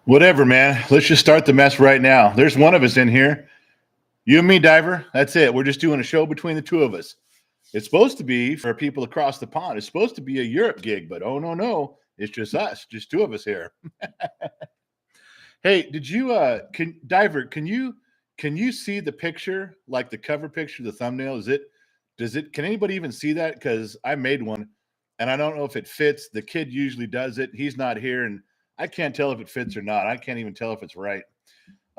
Whatever, man. Let's just start the mess right now. There's one of us in here. You and me, Diver. That's it. We're just doing a show between the two of us. It's supposed to be for people across the pond. It's supposed to be a Europe gig, but oh no, no. It's just us, just two of us here. Hey, did you can Diver, can you see the picture, like the cover picture, the thumbnail? Does it can anybody even see that? Because I made one and I don't know if it fits. The kid usually does it. He's not here, and I can't tell if it fits or not. I can't even tell if it's right.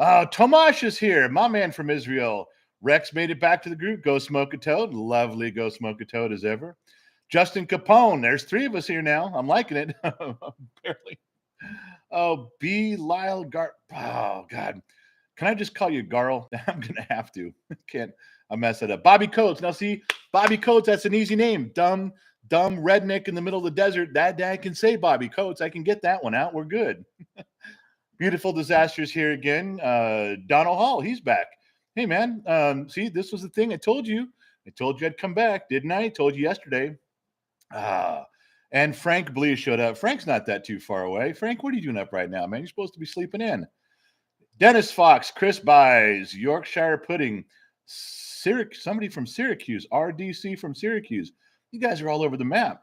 Tomash is here, my man from Israel. Rex made it back to the group. Go Smoke a Toad. Lovely Go Smoke a Toad as ever. Justin Capone. There's three of us here now. I'm liking it. Barely. Oh, B. Lyle Gar. Oh, God. Can I just call you Garl? I'm going to have to. Can't I mess it up. Bobby Coates. Now, see, Bobby Coates, that's an easy name. Dumb redneck in the middle of the desert. That dad can say Bobby Coates. I can get that one out. We're good. Beautiful Disasters here again. Donald Hall, he's back. Hey, man. See, this was the thing I told you. I told you I'd come back, didn't I? I told you yesterday. And Frank Blee showed up. Frank's not that too far away. Frank, what are you doing up right now, man? You're supposed to be sleeping in. Dennis Fox, Chris Buys, Yorkshire Pudding, somebody from Syracuse, RDC from Syracuse. You guys are all over the map.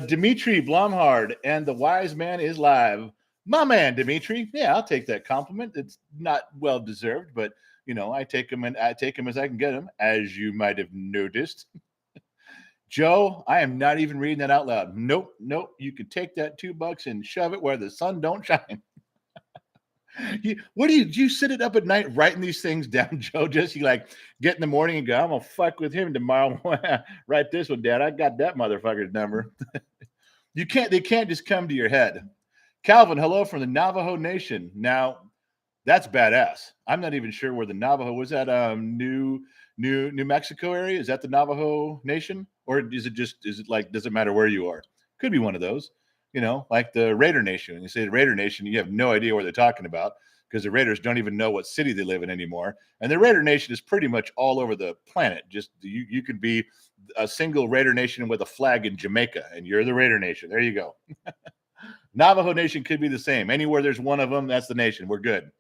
Dimitri Blomhard, and the wise man is live. My man, Dimitri. Yeah, I'll take that compliment. It's not well deserved, but I take him as I can get him, as you might have noticed. Joe, I am not even reading that out loud. Nope. You can take that $2 and shove it where the sun don't shine. Do you sit it up at night writing these things down, Joe? Just you like get in the morning and go, I'm gonna fuck with him tomorrow. Write this one, Dad. I got that motherfucker's number. They can't just come to your head. Calvin, hello from the Navajo Nation. Now, that's badass. I'm not even sure where the Navajo was. That New Mexico area? Is that the Navajo Nation? Or is it like, does it matter where you are? Could be one of those, like the Raider Nation. When you say the Raider Nation, you have no idea what they're talking about because the Raiders don't even know what city they live in anymore. And the Raider Nation is pretty much all over the planet. Just you could be a single Raider Nation with a flag in Jamaica, and you're the Raider Nation. There you go. Navajo Nation could be the same. Anywhere there's one of them, that's the nation. We're good.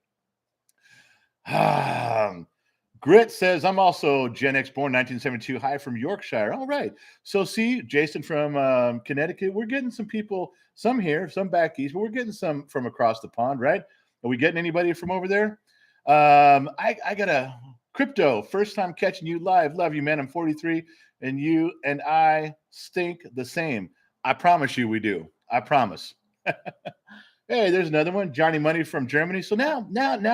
Grit says, I'm also Gen X born 1972. Hi from Yorkshire. All right. So see, Jason from Connecticut. We're getting some people, some here, some back east, but we're getting some from across the pond, right? Are we getting anybody from over there? I got a Crypto. First time catching you live. Love you, man. I'm 43, and you and I stink the same. I promise you we do. I promise. Hey, there's another one. Johnny Money from Germany. So now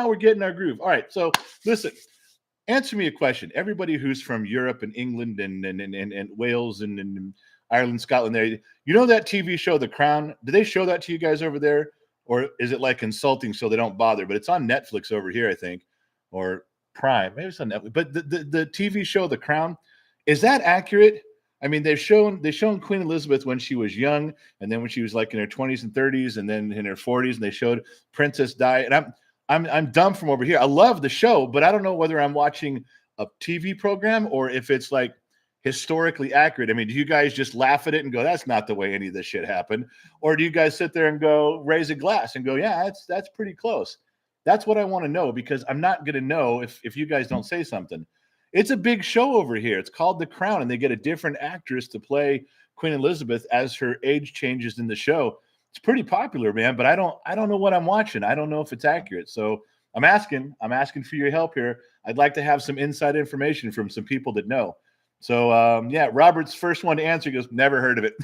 we're getting our groove. All right. So listen. Answer me a question. Everybody who's from Europe and England and Wales and Ireland, Scotland, there, that TV show, The Crown? Do they show that to you guys over there? Or is it like consulting so they don't bother? But it's on Netflix over here, I think, or Prime. Maybe it's on Netflix. But the TV show, The Crown, is that accurate? I mean, they've shown Queen Elizabeth when she was young, and then when she was like in her 20s and 30s, and then in her 40s, and they showed Princess Di. And I'm dumb from over here. I love the show, but I don't know whether I'm watching a TV program or if it's like historically accurate. I mean, do you guys just laugh at it and go, that's not the way any of this shit happened? Or do you guys sit there and go, raise a glass and go, yeah, that's pretty close? That's what I want to know, because I'm not going to know if you guys don't say something. It's a big show over here. It's called The Crown, and they get a different actress to play Queen Elizabeth as her age changes in the show. It's pretty popular, man, but I don't know what I'm watching. I don't know if it's accurate. So I'm asking for your help here. I'd like to have some inside information from some people that know. So yeah, Robert's first one to answer goes, never heard of it.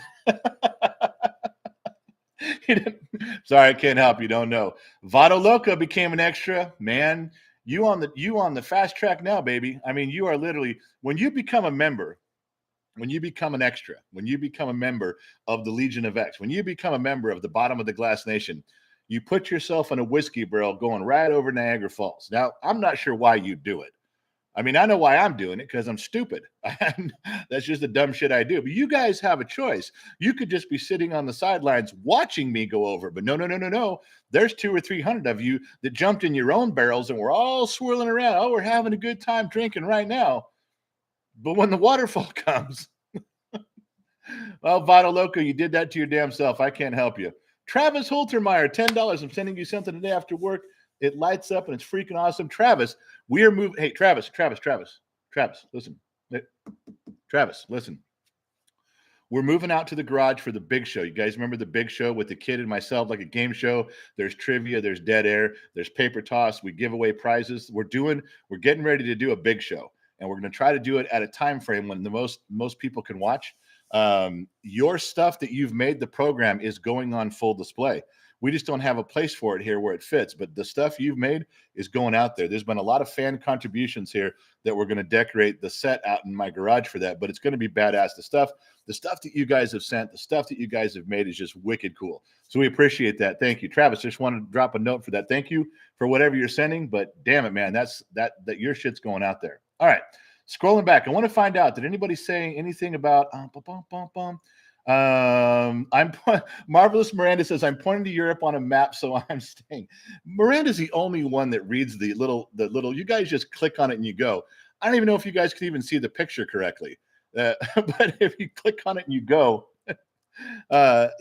Sorry, I can't help you. Don't know. Vado Loca became an extra. Man, you on the fast track now, baby. I mean, you are literally, when you become a member, when you become an extra, when you become a member of the Legion of X, when you become a member of the Bottom of the Glass Nation, you put yourself in a whiskey barrel going right over Niagara Falls. Now, I'm not sure why you do it. I mean, I know why I'm doing it, because I'm stupid. That's just the dumb shit I do. But you guys have a choice. You could just be sitting on the sidelines watching me go over. But no. There's 200 or 300 of you that jumped in your own barrels, and we're all swirling around. Oh, we're having a good time drinking right now. But when the waterfall comes, well, Vado Loco, you did that to your damn self. I can't help you. Travis Holtermeyer, $10. I'm sending you something today after work. It lights up and it's freaking awesome. Travis, we are moving. Hey, Travis, listen. Travis, listen. We're moving out to the garage for the big show. You guys remember the big show with the kid and myself, like a game show? There's trivia, there's dead air, there's paper toss. We give away prizes. We're getting ready to do a big show, and we're going to try to do it at a time frame when the most people can watch. Your stuff that you've made, the program is going on full display. We just don't have a place for it here where it fits, but the stuff you've made is going out there. There's been a lot of fan contributions here that we're going to decorate the set out in my garage for that, but it's going to be badass. The stuff that you guys have sent, the stuff that you guys have made is just wicked cool. So we appreciate that. Thank you. Travis, just wanted to drop a note for that. Thank you for whatever you're sending, but damn it, man, that your shit's going out there. All right. Scrolling back, I want to find out, did anybody say anything about Marvelous Miranda says, I'm pointing to Europe on a map, so I'm staying. Miranda's the only one that reads the little, you guys just click on it and you go. I don't even know if you guys can even see the picture correctly. But if you click on it and you go,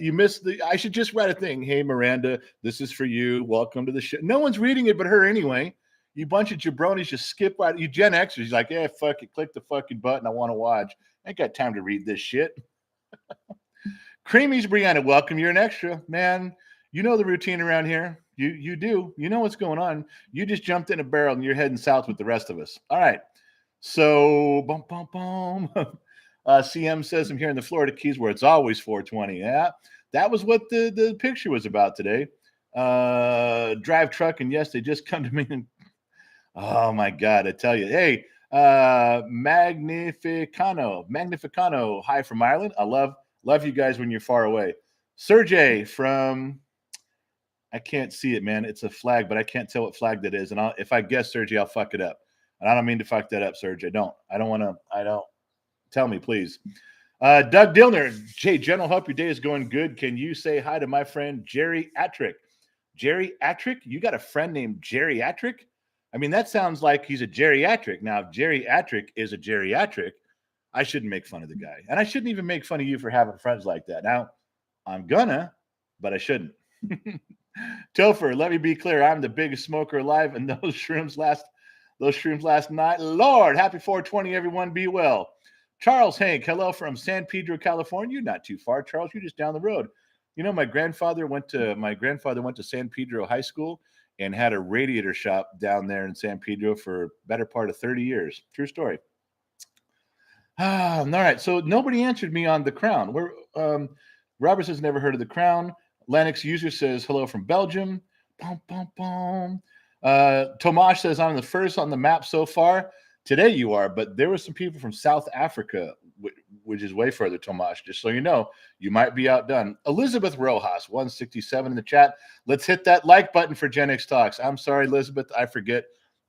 you miss I should just write a thing. Hey, Miranda, this is for you. Welcome to the show. No one's reading it but her anyway. You bunch of jabronis just skip right. You Gen Xers, you're like, yeah, fuck it. Click the fucking button. I want to watch. I ain't got time to read this shit. Creamy's Brianna, welcome. You're an extra, man. You know the routine around here. You do. You know what's going on. You just jumped in a barrel and you're heading south with the rest of us. All right. So, CM says I'm here in the Florida Keys where it's always 420. Yeah, that was what the picture was about today. Drive truck, and yes, they just come to me and oh my God, I tell you. Hey, Magnificano, hi from Ireland. I love you guys when you're far away. Sergey from, I can't see it, man. It's a flag, but I can't tell what flag that is. And if I guess Sergey, I'll fuck it up. And I don't mean to fuck that up, Sergey. I don't want to. Tell me, please. Doug Dillner, hey, General, hope your day is going good. Can you say hi to my friend Jerry Attrick? Jerry Attrick? You got a friend named Jerry Attrick? I mean, that sounds like he's a geriatric. Now, if Jerry Attrick is a geriatric, I shouldn't make fun of the guy. And I shouldn't even make fun of you for having friends like that. Now, I'm gonna, but I shouldn't. Topher, let me be clear. I'm the biggest smoker alive, and those shrooms last night. Lord, happy 420, everyone. Be well. Charles Hank, hello from San Pedro, California. You're not too far, Charles. You're just down the road. You know, my grandfather went to San Pedro High School and had a radiator shop down there in San Pedro for better part of 30 years. True story. All right. So nobody answered me on The Crown. Robert says never heard of The Crown. Lennox user says hello from Belgium. Tomash says I'm the first on the map so far. Today you are, but there were some people from South Africa, which is way further, Tomash, just so you know. You might be outdone. Elizabeth Rojas, 167 in the chat. Let's hit that like button for Gen X Talks. I'm sorry, Elizabeth, I forget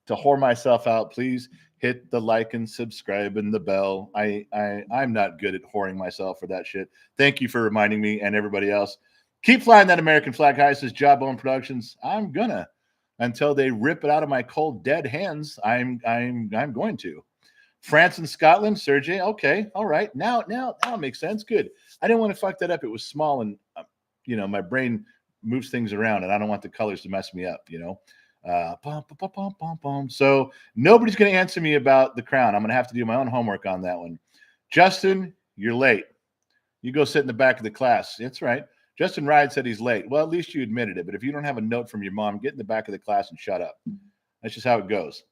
to whore myself out. Please hit the like and subscribe and the bell. I'm not good at whoring myself for that shit. Thank you for reminding me and everybody else. Keep flying that American flag high, says Jawbone Productions. I'm gonna. Until they rip it out of my cold, dead hands, I'm going to. France and Scotland, Sergey. Okay, all right. Now it makes sense. Good. I didn't want to fuck that up. It was small, and my brain moves things around, and I don't want the colors to mess me up. So nobody's going to answer me about The Crown. I'm going to have to do my own homework on that one. Justin, you're late. You go sit in the back of the class. That's right. Justin Ride said he's late. Well, at least you admitted it. But if you don't have a note from your mom, get in the back of the class and shut up. That's just how it goes.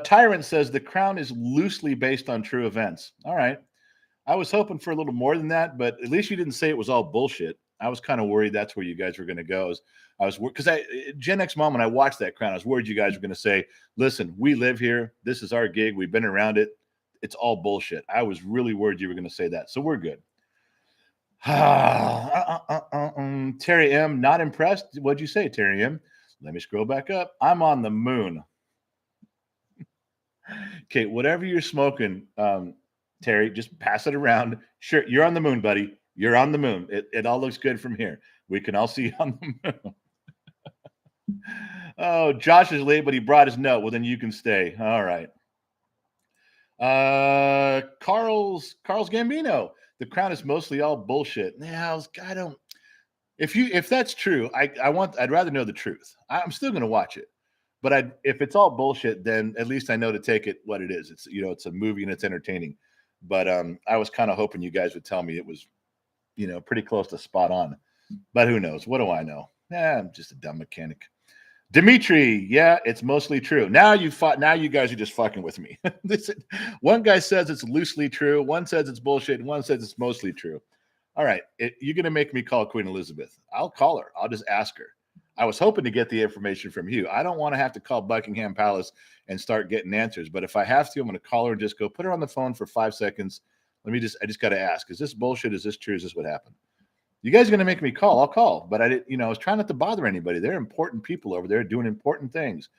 Tyrant says The Crown is loosely based on true events. All right. I was hoping for a little more than that, but at least you didn't say it was all bullshit. I was kind of worried that's where you guys were going to go. I was because Gen X Mom, when I watched that Crown, I was worried you guys were going to say, listen, we live here. This is our gig. We've been around it. It's all bullshit. I was really worried you were going to say that. So we're good. Terry M, not impressed. What'd you say, Terry M? Let me scroll back up. I'm on the moon. Okay, whatever you're smoking, Terry, just pass it around. Sure, you're on the moon, buddy. You're on the moon. It all looks good from here. We can all see you on the moon. Oh, Josh is late, but he brought his note. Well, then you can stay. All right. Carl's Gambino. The Crown is mostly all bullshit. Now, If that's true, I'd rather know the truth. I'm still going to watch it, but if it's all bullshit, then at least I know to take it what it is. It's it's a movie and it's entertaining. But I was kind of hoping you guys would tell me it was pretty close to spot on. But who knows? What do I know? I'm just a dumb mechanic. Dimitri, yeah, it's mostly true. Now you guys are just fucking with me. One guy says it's loosely true, one says it's bullshit, and one says it's mostly true. All right, you're gonna make me call Queen Elizabeth. I'll call her. I'll just ask her. I was hoping to get the information from you. I don't want to have to call Buckingham Palace and start getting answers. But if I have to, I'm going to call her and just go put her on the phone for 5 seconds. I just got to ask, is this bullshit? Is this true? Is this what happened? You guys are going to make me call. I'll call. But I was trying not to bother anybody. They're important people over there doing important things.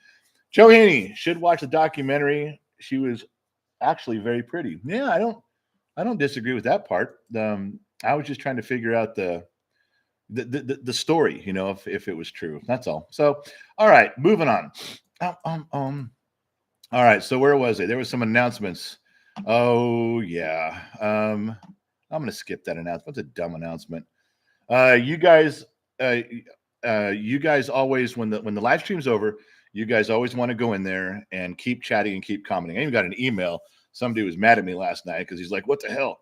Joe Haney should watch the documentary. She was actually very pretty. Yeah, I don't disagree with that part. I was just trying to figure out the story, if it was true. That's all. So, all right, moving on. All right, so where was it? There was some announcements. Oh yeah. I'm gonna skip that announcement. It's a dumb announcement. You guys always, when the live stream's over, you guys always want to go in there and keep chatting and keep commenting. I even got an email. Somebody was mad at me last night because he's like, "What the hell?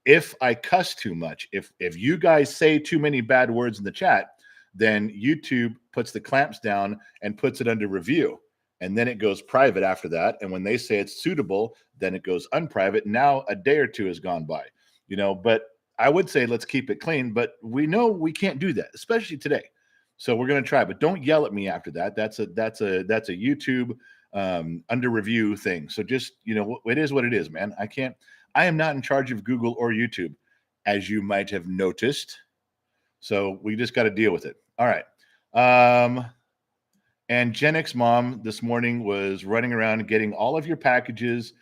If I cuss too much, if you guys say too many bad words in the chat, then YouTube puts the clamps down and puts it under review. And then it goes private after that. And when they say it's suitable, then it goes unprivate. Now a day or two has gone by, but I would say let's keep it clean, but we know we can't do that, especially today. So we're going to try, but don't yell at me after that. That's a YouTube under review thing. So just, it is what it is, man. I am not in charge of Google or YouTube, as you might have noticed. So we just got to deal with it. All right. And Gen X Mom this morning was running around getting all of your packages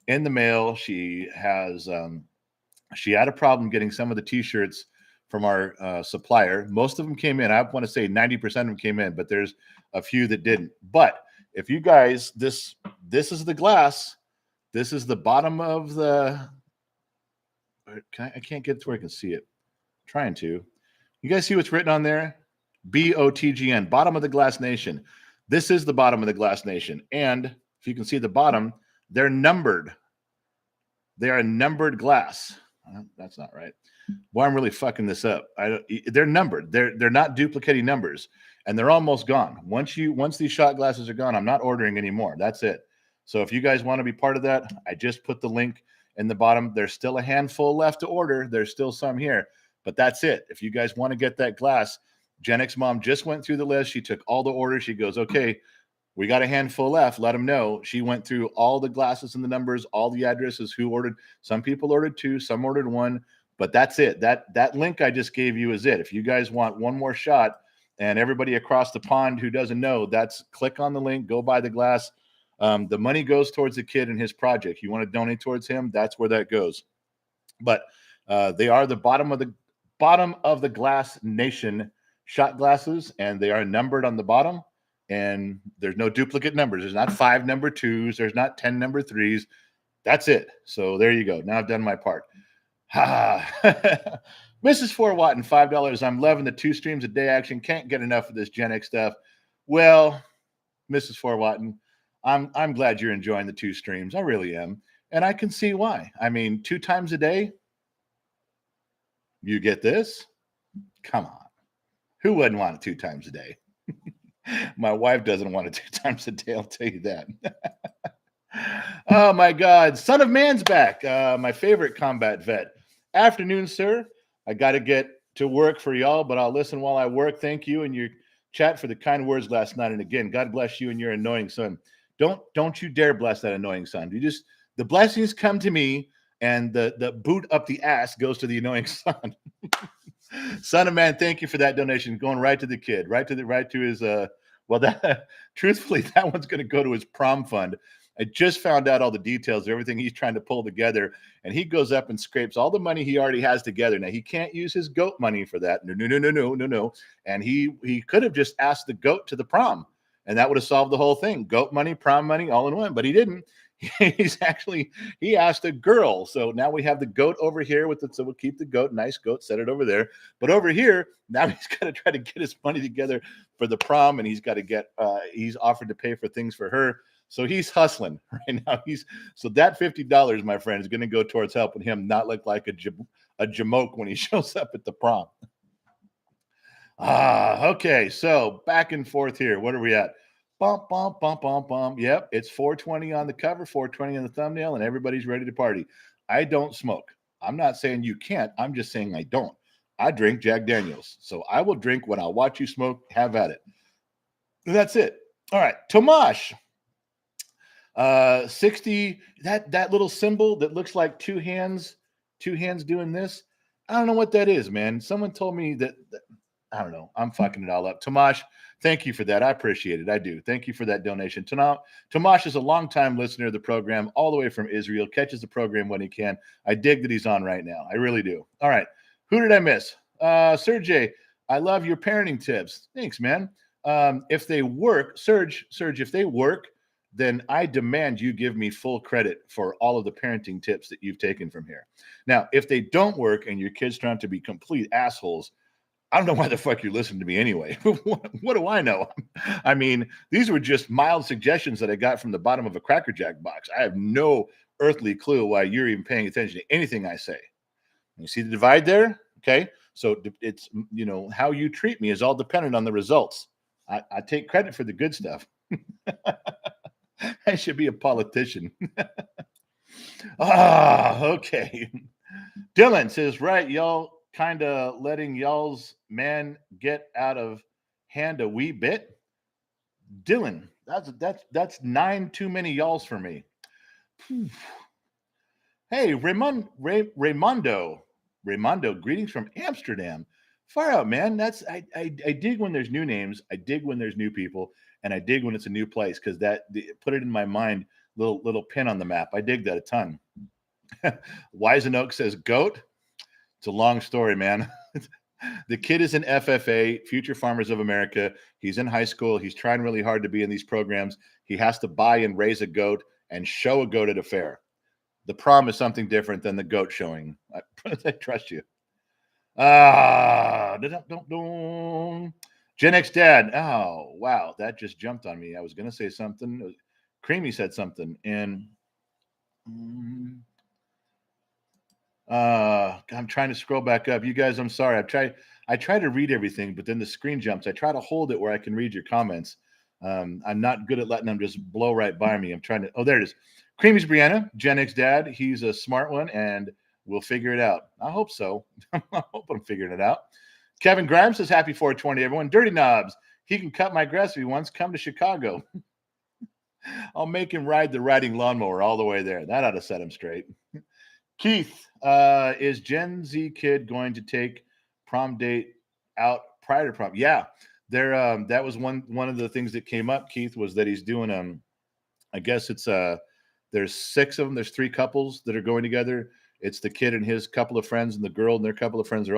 in the mail. She had a problem getting some of the T-shirts from our supplier. Most of them came in. I want to say 90% of them came in, but there's a few that didn't. But if you guys, this is the glass. This is the bottom of the. I can't get to where I can see it. I'm trying to. You guys see what's written on there? BOTGN, bottom of the glass nation. This is the bottom of the glass nation. And if you can see the bottom, they're numbered. They are numbered glass. That's not right. Boy, I'm really fucking this up. They're numbered. They're not duplicating numbers, and they're almost gone. Once these shot glasses are gone, I'm not ordering anymore. That's it. So if you guys want to be part of that, I just put the link in the bottom. There's still a handful left to order. There's still some here, but that's it. If you guys want to get that glass, Gen X Mom just went through the list. She took all the orders. She goes, okay, we got a handful left. Let them know. She went through all the glasses and the numbers, all the addresses, who ordered. Some people ordered 2, some ordered 1, but that's it. That link I just gave you is it. If you guys want one more shot, and everybody across the pond who doesn't know, that's click on the link, go buy the glass. The money goes towards the kid and his project. You want to donate towards him, that's where that goes. But they are the bottom of the glass nation shot glasses, and they are numbered on the bottom. And there's no duplicate numbers. There's not 5 number 2s. There's not 10 number 3s. That's it. So there you go. Now I've done my part. Mrs. 4 Watt and $5. I'm loving the 2 streams a day action. Can't get enough of this Gen X stuff. Well, Mrs. 4 Watton, I'm glad you're enjoying the 2 streams. I really am. And I can see why. I mean, 2 times a day, you get this? Come on. Who wouldn't want it 2 times a day? My wife doesn't want it 2 times a day, I'll tell you that. Oh, my God. Son of Man's back. My favorite combat vet. Afternoon, sir. I got to get to work for y'all, but I'll listen while I work. Thank you and your chat for the kind words last night. And again, God bless you and your annoying son. Don't you dare bless that annoying son. The blessings come to me, and the boot up the ass goes to the annoying son. Son of Man, thank you for that donation. Going right to the kid, right to his truthfully, that one's going to go to his prom fund. I just found out all the details, everything he's trying to pull together, and he goes up and scrapes all the money he already has together. Now he can't use his goat money for that. No. And he could have just asked the goat to the prom, and that would have solved the whole thing. Goat money, prom money, all in one. But he didn't. He asked a girl. So now we have the goat over here with it. So we'll keep the goat, nice goat, set it over there. But over here, now he's got to try to get his money together for the prom, and he's got to get he's offered to pay for things for her. So he's hustling right now. So that $50, my friend, is going to go towards helping him not look like a jamoke when he shows up at the prom. Okay. So back and forth here. What are we at? Bump, bump, bump, bump, bump. Yep, it's 420 on the cover, 420 on the thumbnail, and everybody's ready to party. I don't smoke. I'm not saying you can't. I'm just saying I don't. I drink Jack Daniels. So I will drink when I watch you smoke. Have at it. That's it. All right. Tomash. 60. That little symbol that looks like two hands doing this. I don't know what that is, man. Someone told me that I don't know. I'm fucking it all up. Tomash, thank you for that. I appreciate it. I do. Thank you for that donation. Tomash is a longtime listener of the program, all the way from Israel, catches the program when he can. I dig that he's on right now. I really do. All right. Who did I miss? Sergey, I love your parenting tips. Thanks, man. If they work, Serge, if they work, then I demand you give me full credit for all of the parenting tips that you've taken from here. Now, if they don't work and your kids turn out to be complete assholes, I don't know why the fuck you're listening to me anyway. What do I know? I mean, these were just mild suggestions that I got from the bottom of a Cracker Jack box. I have no earthly clue why you're even paying attention to anything I say. You see the divide there? Okay. So it's, how you treat me is all dependent on the results. I take credit for the good stuff. I should be a politician. Okay. Dylan says, right, y'all kind of letting y'all's man get out of hand a wee bit. Dylan, that's 9 too many y'alls for me. Hey, Raymondo, greetings from Amsterdam. Far out, man. I dig when there's new names. I dig when there's new people, and I dig when it's a new place because that put it in my mind. Little pin on the map. I dig that a ton. Wisenoak says goat. It's a long story, man. The kid is in FFA, Future Farmers of America. He's in high school. He's trying really hard to be in these programs. He has to buy and raise a goat and show a goat at a fair. The prom is something different than the goat showing. I trust you. Gen X Dad. Oh, wow. That just jumped on me. I was going to say something. Creamy said something. And I'm trying to scroll back up. You guys, I'm sorry. I try to read everything, but then the screen jumps. I try to hold it where I can read your comments. I'm not good at letting them just blow right by me. I'm trying to. Oh, there it is. Creamy's Brianna, Gen X Dad. He's a smart one, and we'll figure it out. I hope so. I hope I'm figuring it out. Kevin Grimes says, happy 420, everyone. Dirty Knobs. He can cut my grass if he wants. Come to Chicago. I'll make him ride the riding lawnmower all the way there. That ought to set him straight. Keith, is Gen Z kid going to take prom date out prior to prom? Yeah, that was one of the things that came up, Keith, was that he's doing I guess it's there's 6 of them. There's 3 couples that are going together. It's the kid and his couple of friends, and the girl and their couple of friends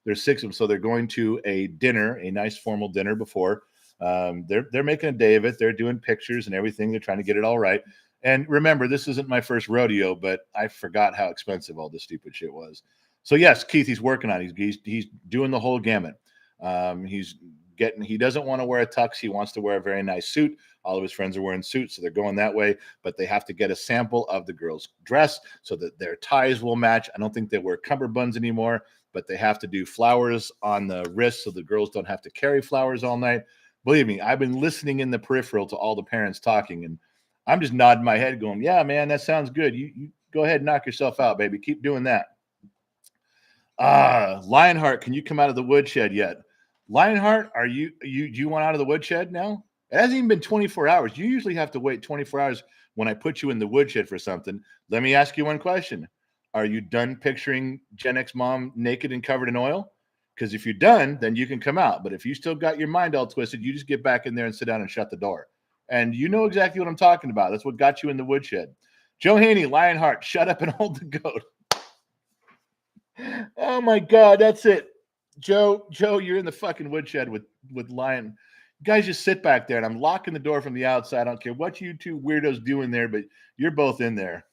there's 6 of them. So they're going to a dinner, a nice formal dinner before. They're making a day of it. They're doing pictures and everything. They're trying to get it all right. And remember, this isn't my first rodeo, but I forgot how expensive all this stupid shit was. So yes, Keith, he's working on it. He's doing the whole gamut. He doesn't want to wear a tux. He wants to wear a very nice suit. All of his friends are wearing suits, so they're going that way. But they have to get a sample of the girl's dress so that their ties will match. I don't think they wear cummerbunds anymore, but they have to do flowers on the wrist so the girls don't have to carry flowers all night. Believe me, I've been listening in the peripheral to all the parents talking, and I'm just nodding my head going, yeah, man, that sounds good. You go ahead and knock yourself out, baby. Keep doing that. Lionheart, can you come out of the woodshed yet? Lionheart, do you want out of the woodshed now? It hasn't even been 24 hours. You usually have to wait 24 hours when I put you in the woodshed for something. Let me ask you one question. Are you done picturing Gen X mom naked and covered in oil? Because if you're done, then you can come out. But if you still got your mind all twisted, you just get back in there and sit down and shut the door. And you know exactly what I'm talking about. That's what got you in the woodshed. Joe Haney, Lionheart, shut up and hold the goat. Oh my God, that's it. Joe, you're in the fucking woodshed with Lion. guys just sit back there, and I'm locking the door from the outside. I don't care what you two weirdos do in there, but you're both in there.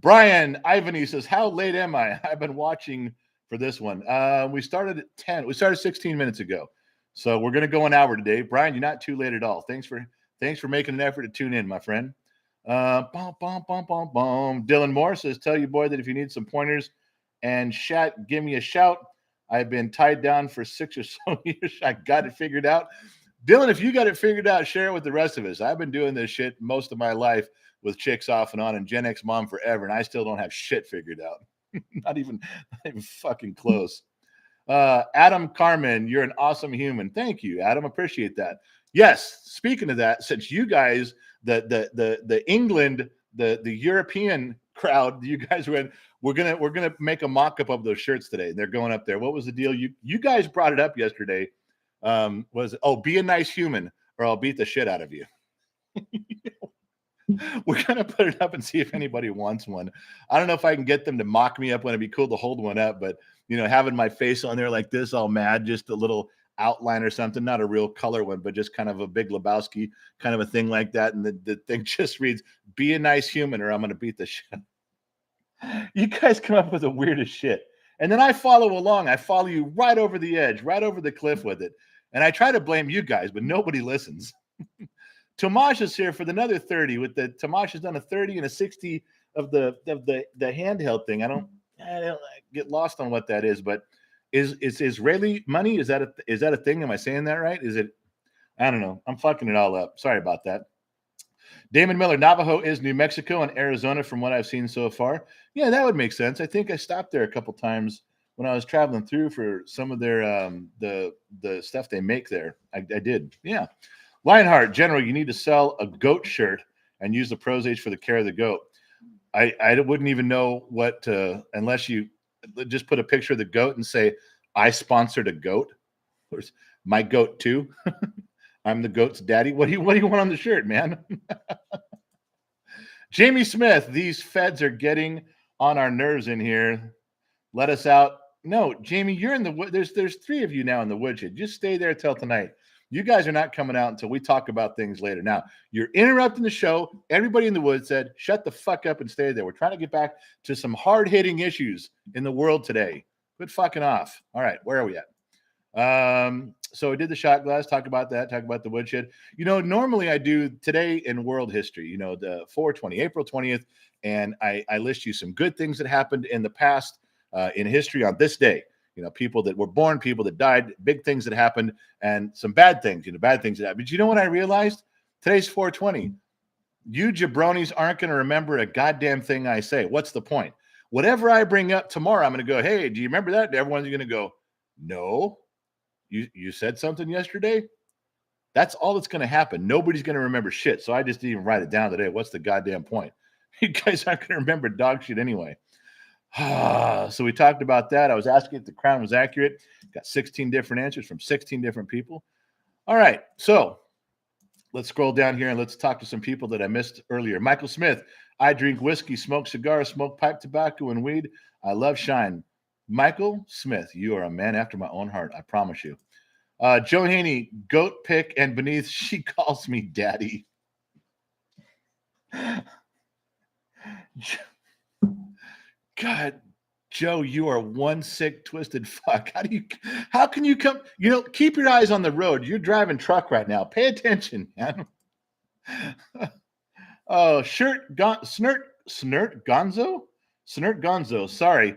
Brian Ivany says, how late am I? I've been watching for this one. We started at 10. We started 16 minutes ago. So we're going to go an hour today. Brian, you're not too late at all. Thanks for making an effort to tune in, my friend. Dylan Moore says, tell you, boy, that if you need some pointers and chat, give me a shout. I've been tied down for 6 or so years. I got it figured out. Dylan, if you got it figured out, share it with the rest of us. I've been doing this shit most of my life with chicks off and on and Gen X mom forever, and I still don't have shit figured out. not even fucking close. Adam Carmen, you're an awesome human. Thank you, Adam. Appreciate that. Yes, speaking of that, since you guys, the England, the European crowd, you guys went, we're gonna make a mock-up of those shirts today. They're going up there. What was the deal? You guys brought it up yesterday. Be a nice human or I'll beat the shit out of you. We're gonna put it up and see if anybody wants one. I don't know if I can get them to mock me up when it'd be cool to hold one up, but having my face on there like this, all mad, just a little outline or something, not a real color one, but just kind of a Big Lebowski kind of a thing like that. And the thing just reads, be a nice human or I'm gonna beat the shit. You guys come up with the weirdest shit. And then I follow along. I follow you right over the edge, right over the cliff with it. And I try to blame you guys, but nobody listens. Tomash is here for another 30. Tomash has done a 30 and a 60 of the handheld thing. I don't get lost on what that is, but is Israeli money? Is that a thing? Am I saying that right? Is it? I don't know. I'm fucking it all up. Sorry about that. Damon Miller, Navajo is New Mexico and Arizona from what I've seen so far. Yeah, that would make sense. I think I stopped there a couple times when I was traveling through for some of their the stuff they make there. I did. Yeah. Lionheart, General, you need to sell a goat shirt and use the Pros-Age for the care of the goat. I wouldn't even know what to, unless you just put a picture of the goat and say, I sponsored a goat. My goat too. I'm the goat's daddy. What do you want on the shirt, man? Jamie Smith, these feds are getting on our nerves in here. Let us out. No, Jamie, you're in the wood. There's 3 of you now in the woodshed. Just stay there till tonight. You guys are not coming out until we talk about things later. Now, you're interrupting the show. Everybody in the woods said, shut the fuck up and stay there. We're trying to get back to some hard-hitting issues in the world today. Quit fucking off. All right, where are we at? So we did the shot glass, talk about that, talk about the woodshed. Normally I do today in world history, the 420, April 20th, and I list you some good things that happened in the past in history on this day. People that were born, people that died, big things that happened, and some bad things, bad things that happened. But you know what I realized? Today's 420. You jabronis aren't going to remember a goddamn thing I say. What's the point? Whatever I bring up tomorrow, I'm going to go, hey, do you remember that? And everyone's going to go, no. You said something yesterday? That's all that's going to happen. Nobody's going to remember shit. So I just didn't even write it down today. What's the goddamn point? You guys aren't going to remember dog shit anyway. So we talked about that. I was asking if the crown was accurate. Got 16 different answers from 16 different people. All right. So let's scroll down here and let's talk to some people that I missed earlier. Michael Smith, I drink whiskey, smoke cigars, smoke pipe tobacco, and weed. I love shine. Michael Smith, you are a man after my own heart. I promise you. Joe Haney, goat pick and beneath, she calls me daddy. God, Joe, you are one sick, twisted fuck. How can you come? Keep your eyes on the road. You're driving truck right now. Pay attention, man. Oh, Snert Gonzo. Sorry.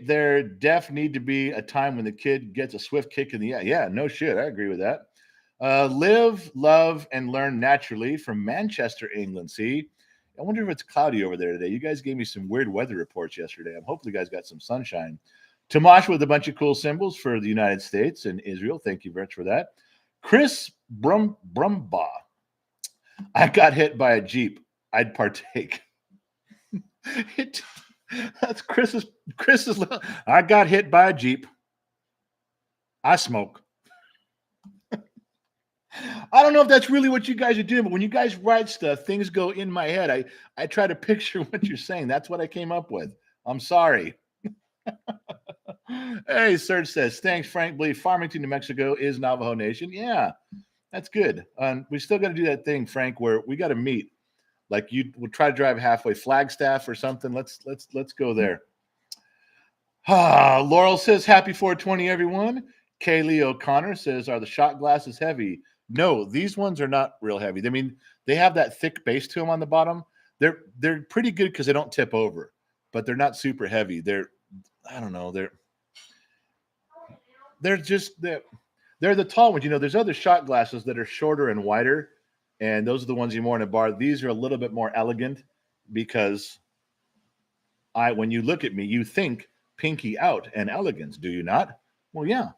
There def need to be a time when the kid gets a swift kick in the ass. Yeah, no shit. I agree with that. Live, love, and learn naturally from Manchester, England. See, I wonder if it's cloudy over there today. You guys gave me some weird weather reports yesterday. I'm hoping you guys got some sunshine. Tomash with a bunch of cool symbols for the United States and Israel. Thank you very much for that. Chris Brumbaugh. I got hit by a Jeep. I'd partake. That's Chris's. I got hit by a Jeep. I smoke. I don't know if that's really what you guys are doing, but when you guys write stuff, things go in my head. I try to picture what you're saying. That's what I came up with. I'm sorry. Hey, Serge says, thanks, Frank. Believe Farmington, New Mexico is Navajo Nation. Yeah, that's good. We still got to do that thing, Frank, where we got to meet. Like we'll try to drive halfway, Flagstaff or something. Let's go there. Laurel says, happy 420, everyone. Kaylee O'Connor says, are the shot glasses heavy? No, these ones are not real heavy. I mean, they have that thick base to them on the bottom. They're pretty good because they don't tip over, but they're not super heavy. I don't know, they're the tall ones. You know, there's other shot glasses that are shorter and wider, and those are the ones you wear in a bar. These are a little bit more elegant because when you look at me, you think pinky out and elegance, do you not? Well, yeah.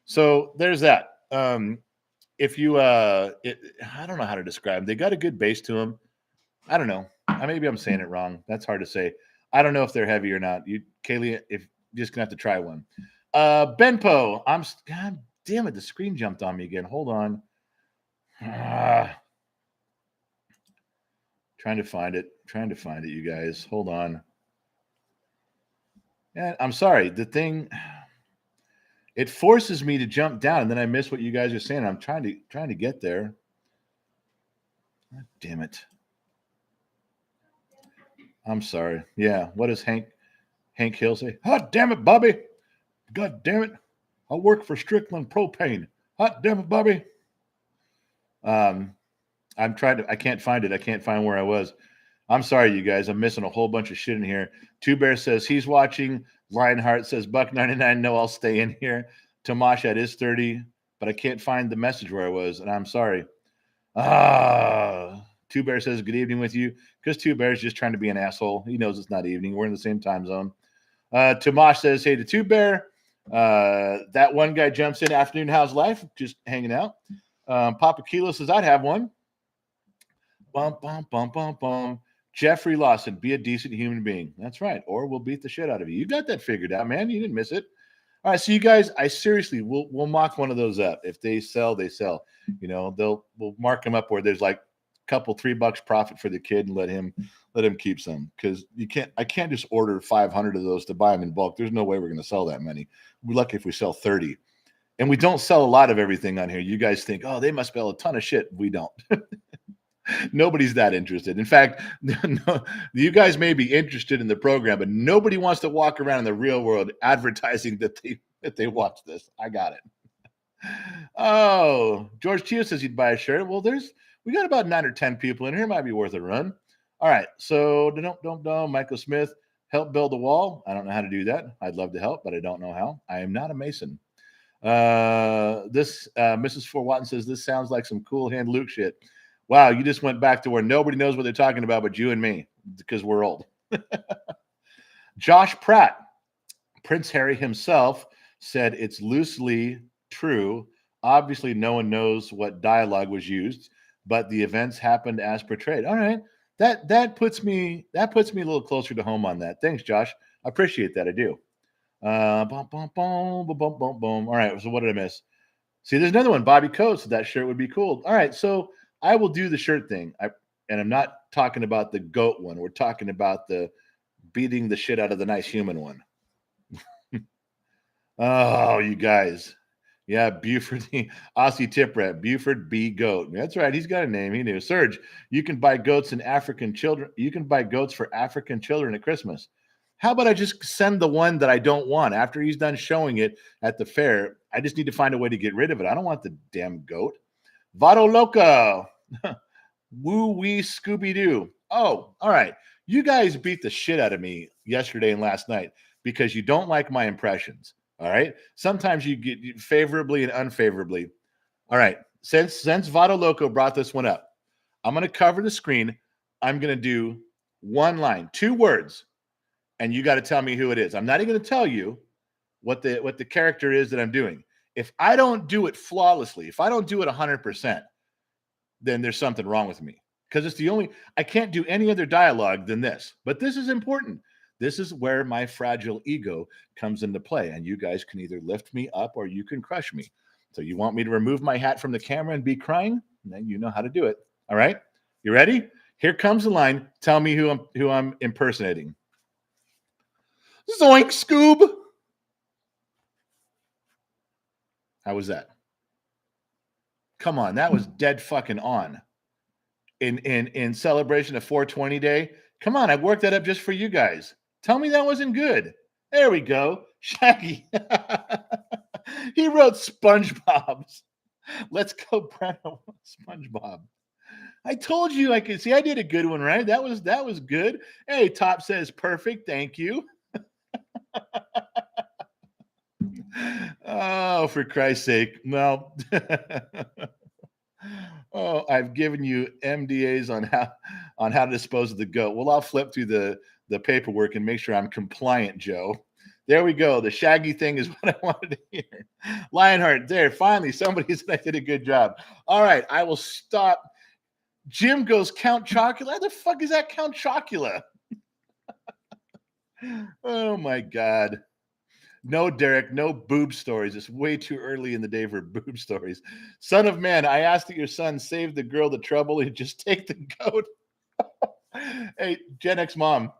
So there's that. If you, I don't know how to describe them. They got a good base to them. I don't know. Maybe I'm saying it wrong. That's hard to say. I don't know if they're heavy or not. Kaylee, if you're just gonna have to try one. Benpo, God damn it, the screen jumped on me again. Hold on. Trying to find it, you guys. Hold on. And I'm sorry, the thing, it forces me to jump down, and then I miss what you guys are saying. I'm trying to get there. God damn it. I'm sorry. Yeah. What does Hank Hill say? Hot damn it, Bobby. God damn it. I work for Strickland Propane. Hot damn it, Bobby. I can't find it. I can't find where I was. I'm sorry, you guys. I'm missing a whole bunch of shit in here. Two Bear says he's watching. Lionheart says $1.99. No, I'll stay in here. Tomash at is 30, but I can't find the message where I was, and I'm sorry. Two Bear says good evening with you, because Two Bear's just trying to be an asshole. He knows it's not evening. We're in the same time zone. Tomash says, hey to Two Bear. That one guy jumps in. Afternoon, how's life? Just hanging out. Papa Kilo says, I'd have one. Bum, bum, bum, bum, bum. Jeffrey Lawson, be a decent human being. That's right. Or we'll beat the shit out of you. You got that figured out, man. You didn't miss it. All right. So you guys, I seriously, we'll mock one of those up. If they sell, they sell. You know, we'll mark them up where there's like a couple $3 profit for the kid and let him keep some, because I can't just order 500 of those to buy them in bulk. There's no way we're going to sell that many. We're lucky if we sell 30. And we don't sell a lot of everything on here. You guys think, oh, they must sell a ton of shit. We don't. Nobody's that interested. In fact, no, you guys may be interested in the program, but nobody wants to walk around in the real world advertising that they watch this. I got it. Oh, George Chio says he'd buy a shirt. Well, we got about 9 or 10 people in here. Might be worth a run. All right. So don't Michael Smith, help build a wall. I don't know how to do that. I'd love to help, but I don't know how. I am not a mason. Mrs. Fort Watson says this sounds like some cool hand Luke shit. Wow, you just went back to where nobody knows what they're talking about but you and me, because we're old. Josh Pratt, Prince Harry himself, said it's loosely true. Obviously, no one knows what dialogue was used, but the events happened as portrayed. All right, that puts me a little closer to home on that. Thanks, Josh. I appreciate that. I do. All right, so what did I miss? See, there's another one. Bobby Coates. That shirt would be cool. All right, so I will do the shirt thing. And I'm not talking about the goat one. We're talking about the beating the shit out of the nice human one. Oh, you guys. Yeah, Buford, Aussie tip rat, Buford B. Goat. That's right. He's got a name. He knew. Serge, you can buy goats and African children. You can buy goats for African children at Christmas. How about I just send the one that I don't want after he's done showing it at the fair? I just need to find a way to get rid of it. I don't want the damn goat. Vado Loco. Woo wee Scooby Doo. Oh, all right. You guys beat the shit out of me yesterday and last night because you don't like my impressions. All right. Sometimes you get favorably and unfavorably. All right. Since Vado Loco brought this one up, I'm going to cover the screen. I'm going to do one line, 2 words, and you got to tell me who it is. I'm not even going to tell you what the character is that I'm doing. If I don't do it flawlessly, if I don't do it 100%, then there's something wrong with me, because it's I can't do any other dialogue than this. But this is important. This is where my fragile ego comes into play. And you guys can either lift me up or you can crush me. So you want me to remove my hat from the camera and be crying? Then you know how to do it. All right. You ready? Here comes the line. Tell me who I'm impersonating. Zoink, Scoob. How was that? Come on, that was dead fucking on. In celebration of 420 Day. Come on, I worked that up just for you guys. Tell me that wasn't good. There we go. Shaggy. He wrote SpongeBob's. Let's go, Breno. SpongeBob. I told you I could see. I did a good one, right? That was good. Hey, Top says perfect. Thank you. Oh, for Christ's sake. Well, oh, I've given you MDAs on how to dispose of the goat. Well, I'll flip through the paperwork and make sure I'm compliant, Joe. There we go. The Shaggy thing is what I wanted to hear. Lionheart, there. Finally, somebody said I did a good job. All right, I will stop. Jim goes, Count Chocula? How the fuck is that Count Chocula? Oh, my God. No, Derek, no boob stories. It's way too early in the day for boob stories. Son of man, I asked that your son save the girl the trouble and just take the goat. Hey, Gen X mom,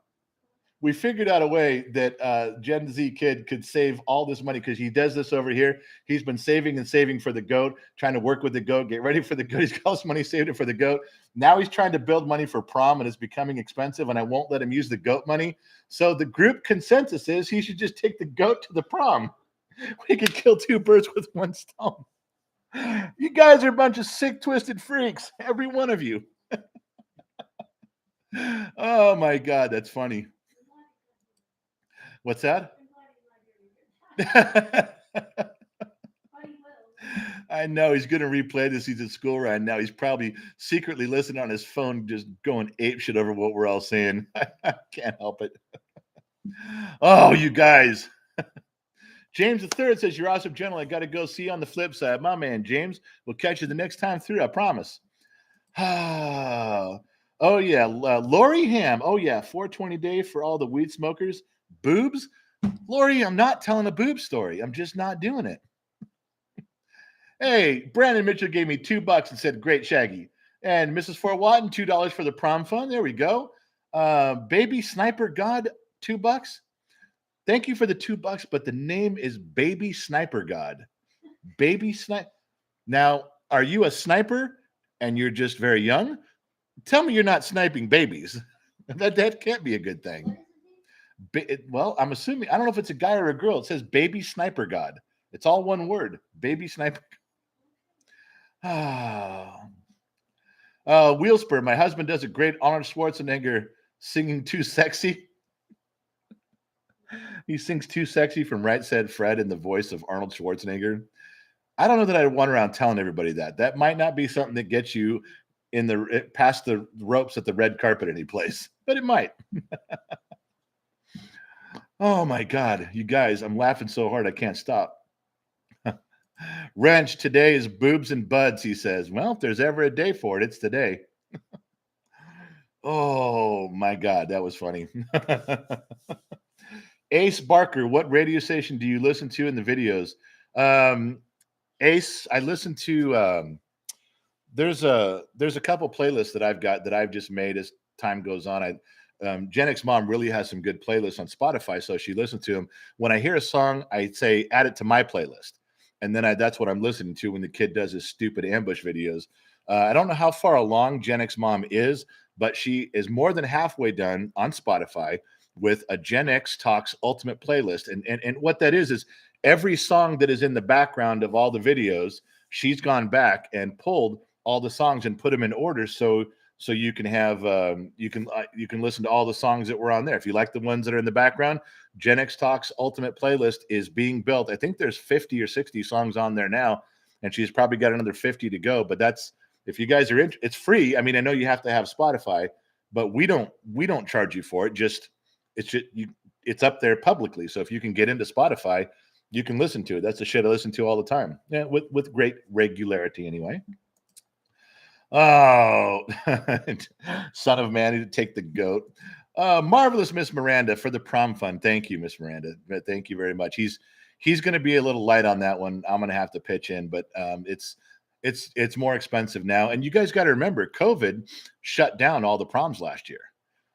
we figured out a way that Gen Z kid could save all this money because he does this over here. He's been saving and saving for the goat, trying to work with the goat, get ready for the goat. He's got all this money saved it for the goat. Now he's trying to build money for prom and it's becoming expensive, and I won't let him use the goat money. So the group consensus is he should just take the goat to the prom. We could kill two birds with one stone. You guys are a bunch of sick, twisted freaks, every one of you. Oh my God, that's funny. What's that? I know he's going to replay this. He's at school right now. He's probably secretly listening on his phone, just going apeshit over what we're all saying. I can't help it. Oh, you guys. James III says, you're awesome, gentle. I got to go. See you on the flip side. My man, James. We'll catch you the next time through. I promise. Oh, yeah. Lori Ham. Oh, yeah. 420 Day for all the weed smokers. Boobs. Lori, I'm not telling a boob story. I'm just not doing it. Hey, Brandon Mitchell gave me $2 and said, great, Shaggy. And Mrs. Fort Watton, $2 for the prom fund. There we go. Baby Sniper God, $2. Thank you for the $2, but the name is Baby Sniper God. Baby Sniper. Now, are you a sniper and you're just very young? Tell me you're not sniping babies. That can't be a good thing. Well, I'm assuming, I don't know if it's a guy or a girl. It says Baby Sniper God. It's all one word. Baby Sniper. Wheelspur. My husband does a great Arnold Schwarzenegger singing Too Sexy. He sings Too Sexy from Right Said Fred in the voice of Arnold Schwarzenegger. I don't know that I'd want around telling everybody that. That might not be something that gets you past the ropes at the red carpet any place, but it might. Oh my God, you guys, I'm laughing so hard I can't stop. Wrench, today is boobs and buds, he says. Well, if there's ever a day for it, it's today. Oh my God, that was funny. Ace Barker, what radio station do you listen to in the videos? Ace, I listen to there's a couple playlists that I've got that I've just made as time goes on. Gen X Mom really has some good playlists on Spotify, so she listens to them. When I hear a song, I say add it to my playlist, and then that's what I'm listening to when the kid does his stupid ambush videos. I don't know how far along Gen X Mom is, but she is more than halfway done on Spotify with a Gen X Talks Ultimate playlist. And what that is every song that is in the background of all the videos, she's gone back and pulled all the songs and put them in order so you can have you can listen to all the songs that were on there. If you like the ones that are in the background, Gen X Talks Ultimate playlist is being built. I think there's 50 or 60 songs on there now, and she's probably got another 50 to go. But that's, if you guys are it's free. I mean, I know you have to have Spotify, but we don't charge you for it. It's up there publicly. So if you can get into Spotify, you can listen to it. That's the shit I listen to all the time. Yeah, with great regularity anyway. Oh, son of man, to take the goat. Marvelous Miss Miranda for the prom fund. Thank you, Miss Miranda. Thank you very much. He's going to be a little light on that one. I'm going to have to pitch in, but it's more expensive now. And you guys got to remember, COVID shut down all the proms last year.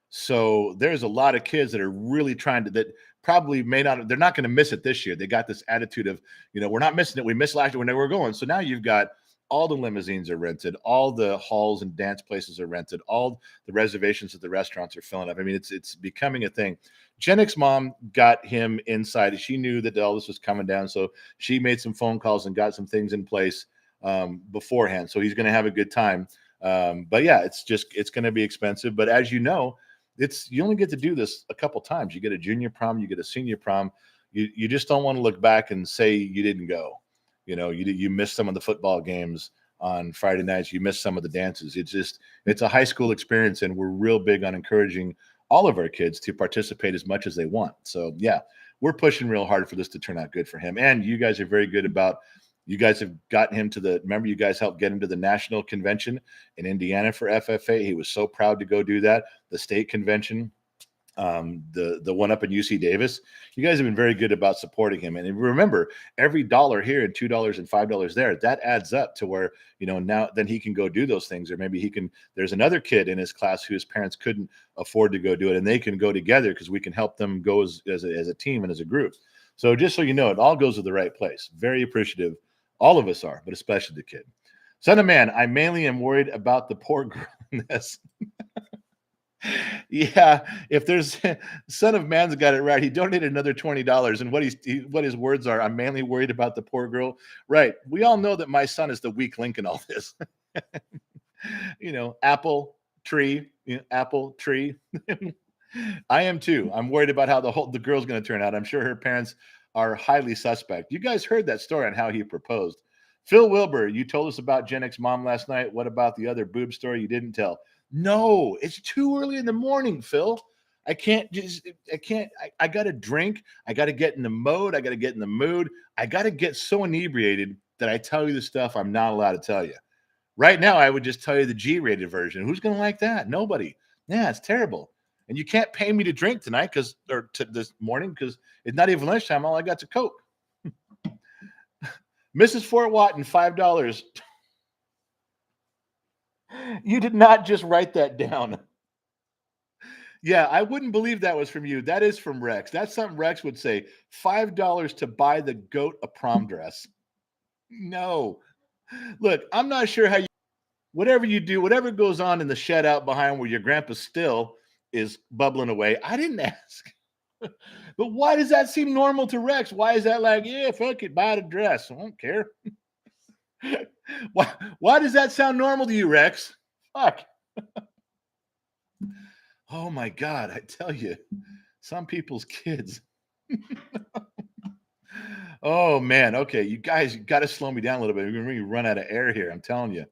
So there's a lot of kids that are really that probably may not, they're not going to miss it this year. They got this attitude of, we're not missing it. We missed last year when they were going. So now you've got all the limousines are rented, all the halls and dance places are rented, all the reservations at the restaurants are filling up. I mean, it's becoming a thing. Jennick's mom got him inside. She knew that all this was coming down. So she made some phone calls and got some things in place beforehand. So he's going to have a good time. But yeah, it's going to be expensive. But as you know, you only get to do this a couple times. You get a junior prom, you get a senior prom. You just don't want to look back and say you didn't go. You missed some of the football games on Friday nights. You missed some of the dances. It's a high school experience, and we're real big on encouraging all of our kids to participate as much as they want. So yeah, we're pushing real hard for this to turn out good for him. And you guys are very good about, you guys have gotten him remember you guys helped get him to the national convention in Indiana for FFA. He was so proud to go do that. The state convention, the one up in UC Davis. You guys have been very good about supporting him. And remember, every $1 here and $2 and $5 there, that adds up to where, now then he can go do those things. Or maybe there's another kid in his class whose parents couldn't afford to go do it, and they can go together because we can help them go as a team and as a group. So just so you know, it all goes to the right place. Very appreciative. All of us are, but especially the kid. Son of man, I mainly am worried about the poor girl in this. Yeah, if there's son of man's got it right. He donated another $20, and what his words are, I'm mainly worried about the poor girl. Right. We all know that my son is the weak link in all this. Apple tree. I am too. I'm worried about how the girl's going to turn out. I'm sure her parents are highly suspect. You guys heard that story on how he proposed. Phil Wilbur, you told us about Jennick's mom last night. What about the other boob story you didn't tell? No, it's too early in the morning, Phil. I got to drink. I got to get in the mode. I got to get in the mood. I got to get so inebriated that I tell you the stuff I'm not allowed to tell you. Right now, I would just tell you the G-rated version. Who's going to like that? Nobody. Yeah, it's terrible. And you can't pay me to drink tonight this morning because it's not even lunchtime. All I got's a Coke. Mrs. Fort Watton, $5. You did not just write that down. Yeah, I wouldn't believe that was from you. That is from Rex. That's something Rex would say. $5 to buy the goat a prom dress. No. Look, I'm not sure how whatever you do, whatever goes on in the shed out behind where your grandpa still is bubbling away. I didn't ask. But why does that seem normal to Rex? Why is that like, yeah, fuck it, buy the dress. I don't care. Why does that sound normal to you, Rex? Fuck. Oh my God, I tell you, some people's kids. Oh man, okay, you guys, you got to slow me down a little bit. We're gonna really run out of air here. I'm telling you.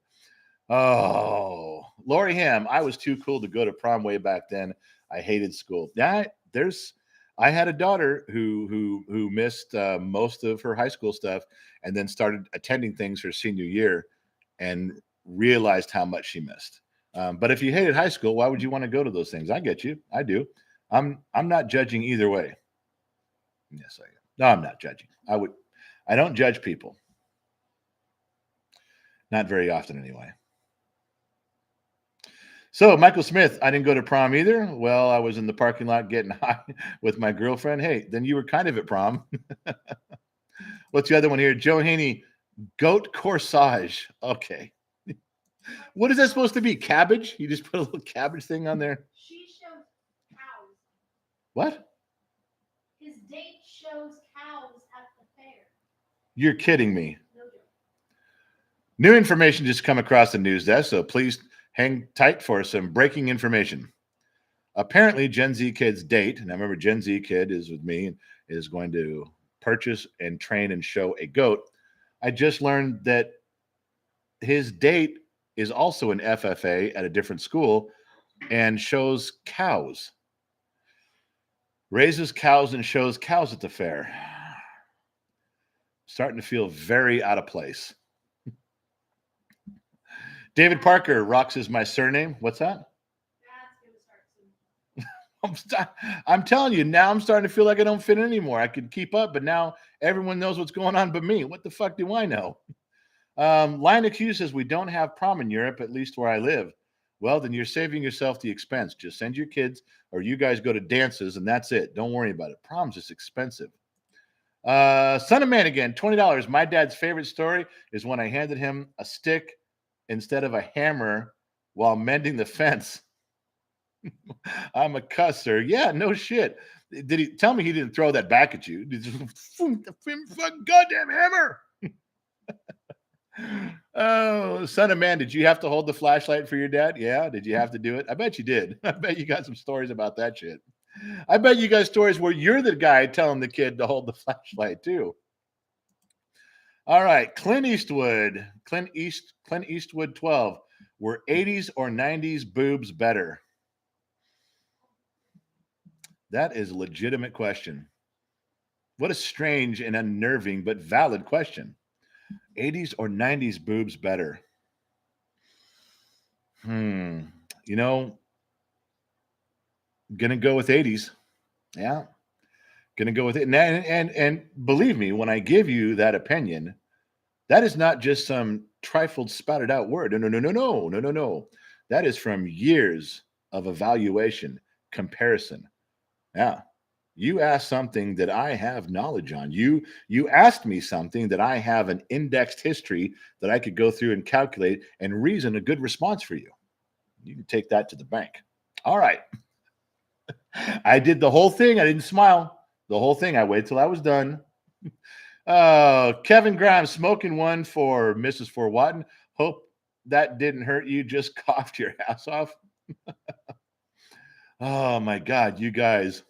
Oh, Lori Ham, I was too cool to go to prom way back then. I hated school. I had a daughter who missed most of her high school stuff and then started attending things her senior year and realized how much she missed. But if you hated high school, why would you want to go to those things? I get you. I do. I'm not judging either way. Yes, I am. No, I'm not judging. I don't judge people. Not very often anyway. So, Michael Smith, I didn't go to prom either. Well, I was in the parking lot getting high with my girlfriend. Hey, then you were kind of at prom. What's the other one here? Joe Haney, goat corsage. Okay. What is that supposed to be? Cabbage? You just put a little cabbage thing on there? She shows cows. What? His date shows cows at the fair. You're kidding me. No joke. New information just come across the news desk, so please hang tight for some breaking information. Apparently, Gen Z Kid's date, and I remember Gen Z Kid is with me, is going to purchase and train and show a goat. I just learned that his date is also an FFA at a different school and shows cows. Raises cows and shows cows at the fair. Starting to feel very out of place. David Parker, Rocks is my surname. What's that? I'm telling you, now I'm starting to feel like I don't fit in anymore. I could keep up, but now everyone knows what's going on but me. What the fuck do I know? Lion Q says we don't have prom in Europe, at least where I live. Well, then you're saving yourself the expense. Just send your kids or you guys go to dances and that's it. Don't worry about it. Prom's just expensive. Son of Man again, $20. My dad's favorite story is when I handed him a stick instead of a hammer while mending the fence. I'm a cusser. Yeah, no shit. Did he tell me he didn't throw that back at you? Did you fucking goddamn hammer? Oh, son of man, did you have to hold the flashlight for your dad? Yeah, did you have to do it? I bet you did. I bet you got some stories about that shit. I bet you got stories where you're the guy telling the kid to hold the flashlight too. All right, Clint Eastwood 12. Were 80s or 90s boobs better? That is a legitimate question. What a strange and unnerving but valid question. 80s or 90s boobs better? You know, gonna go with 80s. Yeah. Gonna go with it. And believe me, when I give you that opinion, that is not just some trifled spouted out word. No. That is from years of evaluation, comparison. Yeah. You asked something that I have knowledge on. You asked me something that I have an indexed history that I could go through and calculate and reason a good response for you. You can take that to the bank. All right. I did the whole thing. I didn't smile. The whole thing. I waited till I was done. Kevin Grimes smoking one for Mrs. Fort Watton. Hope that didn't hurt you. Just coughed your ass off. Oh my God, you guys.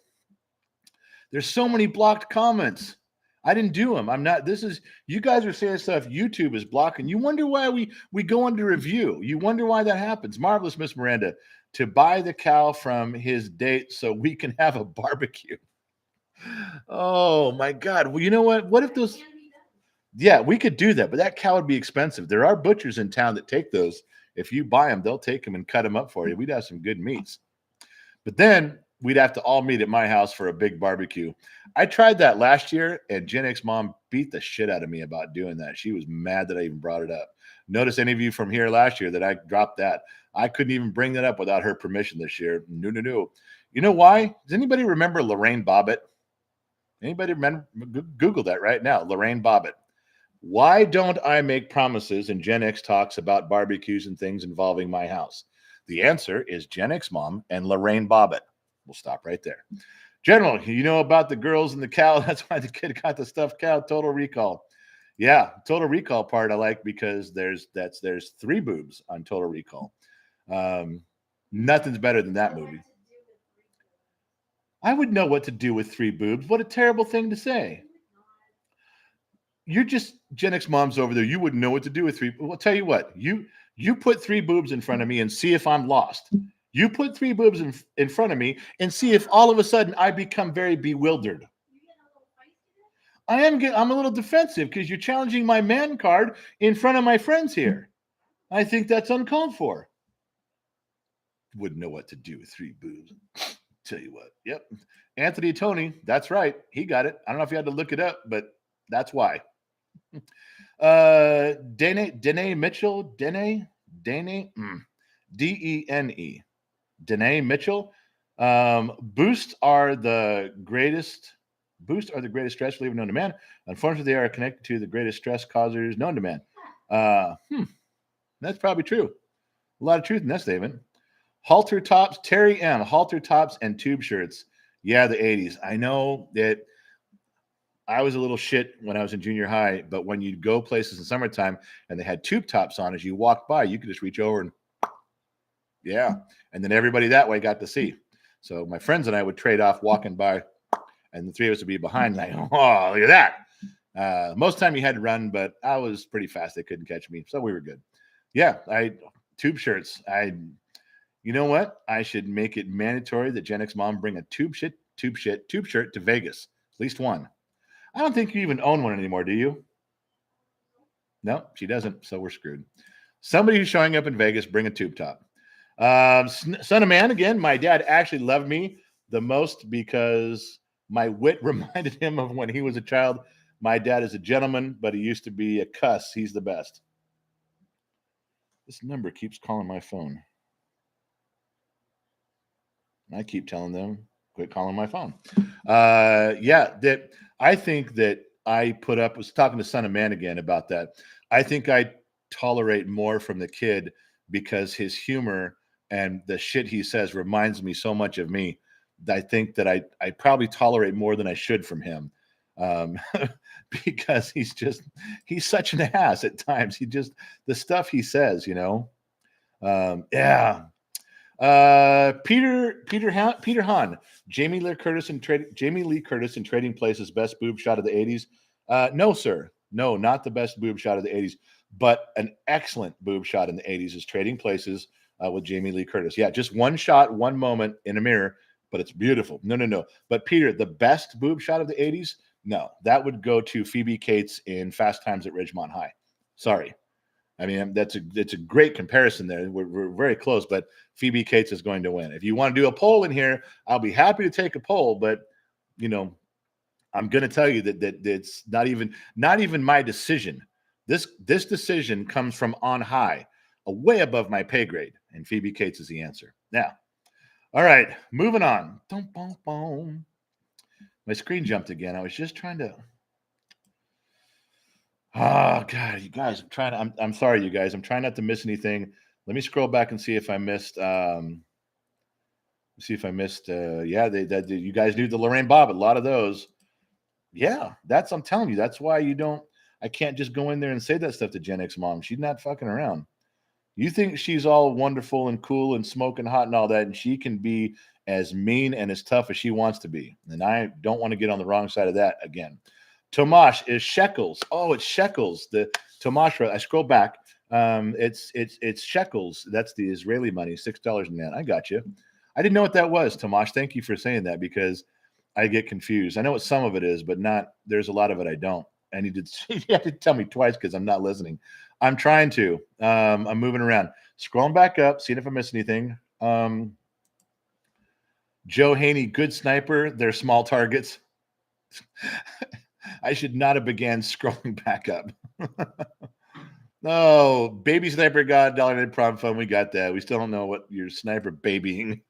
There's so many blocked comments. I didn't do them. I'm not. This is you guys are saying stuff YouTube is blocking. You wonder why we go under review. You wonder why that happens. Marvelous Miss Miranda to buy the cow from his date so we can have a barbecue. Oh my God. Well, you know what? What if those? Yeah, we could do that, but that cow would be expensive. There are butchers in town that take those. If you buy them, they'll take them and cut them up for you. We'd have some good meats. But then we'd have to all meet at my house for a big barbecue. I tried that last year, and Gen X mom beat the shit out of me about doing that. She was mad that I even brought it up. Notice any of you from here last year that I dropped that. I couldn't even bring that up without her permission this year. No. You know why? Does anybody remember Lorraine Bobbitt? Anybody remember? Google that right now. Lorraine Bobbitt. Why don't I make promises and Gen X talks about barbecues and things involving my house? The answer is Gen X mom and Lorraine Bobbitt. We'll stop right there. General, you know about the girls and the cow. That's why the kid got the stuffed cow. Total Recall. Yeah, Total Recall part I like because there's 3 boobs on Total Recall. Nothing's better than that movie. I would know what to do with 3 boobs. What a terrible thing to say. You're just Gen X moms over there. You wouldn't know what to do with 3. Well, I'll tell you what. You put 3 boobs in front of me and see if I'm lost. You put 3 boobs in front of me and see if all of a sudden I become very bewildered. I'm a little defensive because you're challenging my man card in front of my friends here. I think that's uncalled for. Wouldn't know what to do with 3 boobs. Tell you what. Yep. Anthony Tony. That's right. He got it. I don't know if you had to look it up, but that's why. Dene Mitchell. Dene. D-E-N-E. Danae Mitchell. Boosts are the greatest stress reliever known to man. Unfortunately, they are connected to the greatest stress causers known to man. That's probably true. A lot of truth in that statement. Halter tops, Terry M. Halter tops and tube shirts. Yeah, the 80s. I know that I was a little shit when I was in junior high, but when you'd go places in summertime and they had tube tops on, as you walked by, you could just reach over and yeah. And then everybody that way got to see. So my friends and I would trade off walking by, and the 3 of us would be behind, like, oh, look at that. Most of the time you had to run, but I was pretty fast. They couldn't catch me. So we were good. Yeah. Tube shirts. You know what? I should make it mandatory that Gen X mom bring a tube shirt to Vegas. At least one. I don't think you even own one anymore, do you? No, she doesn't. So we're screwed. Somebody who's showing up in Vegas, bring a tube top. Son of man, again, my dad actually loved me the most because my wit reminded him of when he was a child. My dad is a gentleman, but he used to be a cuss. He's the best. This number keeps calling my phone. I keep telling them, quit calling my phone. That I think that I was talking to Son of Man again about that. I think I tolerate more from the kid because his humor and the shit he says reminds me so much of me. I think that I probably tolerate more than I should from him. Um, because he's such an ass at times. The stuff he says, yeah. Peter Hahn, Jamie Lee Curtis in Trading Places best boob shot of the 80s. No, sir. No, not the best boob shot of the 80s, but an excellent boob shot in the 80s is Trading Places with Jamie Lee Curtis. Yeah, just one shot, one moment in a mirror, but it's beautiful. No. But Peter, the best boob shot of the 80s, no, that would go to Phoebe Cates in Fast Times at Ridgemont High. Sorry. I mean, it's a great comparison there. We're very close, but Phoebe Cates is going to win. If you want to do a poll in here, I'll be happy to take a poll, but I'm going to tell you that it's not even my decision. This decision comes from on high, way above my pay grade, and Phoebe Cates is the answer. Now, all right, moving on. My screen jumped again. I was just trying to. Oh God, you guys! I'm sorry, you guys. I'm trying not to miss anything. Let me scroll back and see if I missed. Yeah, you guys knew the Lorraine Bobbitt. A lot of those. Yeah, I'm telling you. That's why I can't just go in there and say that stuff to Gen X mom. She's not fucking around. You think she's all wonderful and cool and smoking hot and all that, and she can be as mean and as tough as she wants to be. And I don't want to get on the wrong side of that again. Tomash is shekels. Oh, it's shekels. The Tomash. I scroll back. It's shekels. That's the Israeli money. $6 an I got you. I didn't know what that was, Tomash. Thank you for saying that because I get confused. I know what some of it is, but not. There's a lot of it I don't. I need to. You have to tell me twice because I'm not listening. I'm trying to. I'm moving around, scrolling back up, seeing if I miss anything. Joe Haney, good sniper. They're small targets. I should not have began scrolling back up. No, baby sniper god, $1 prom fund. We got that. We still don't know what your sniper babying.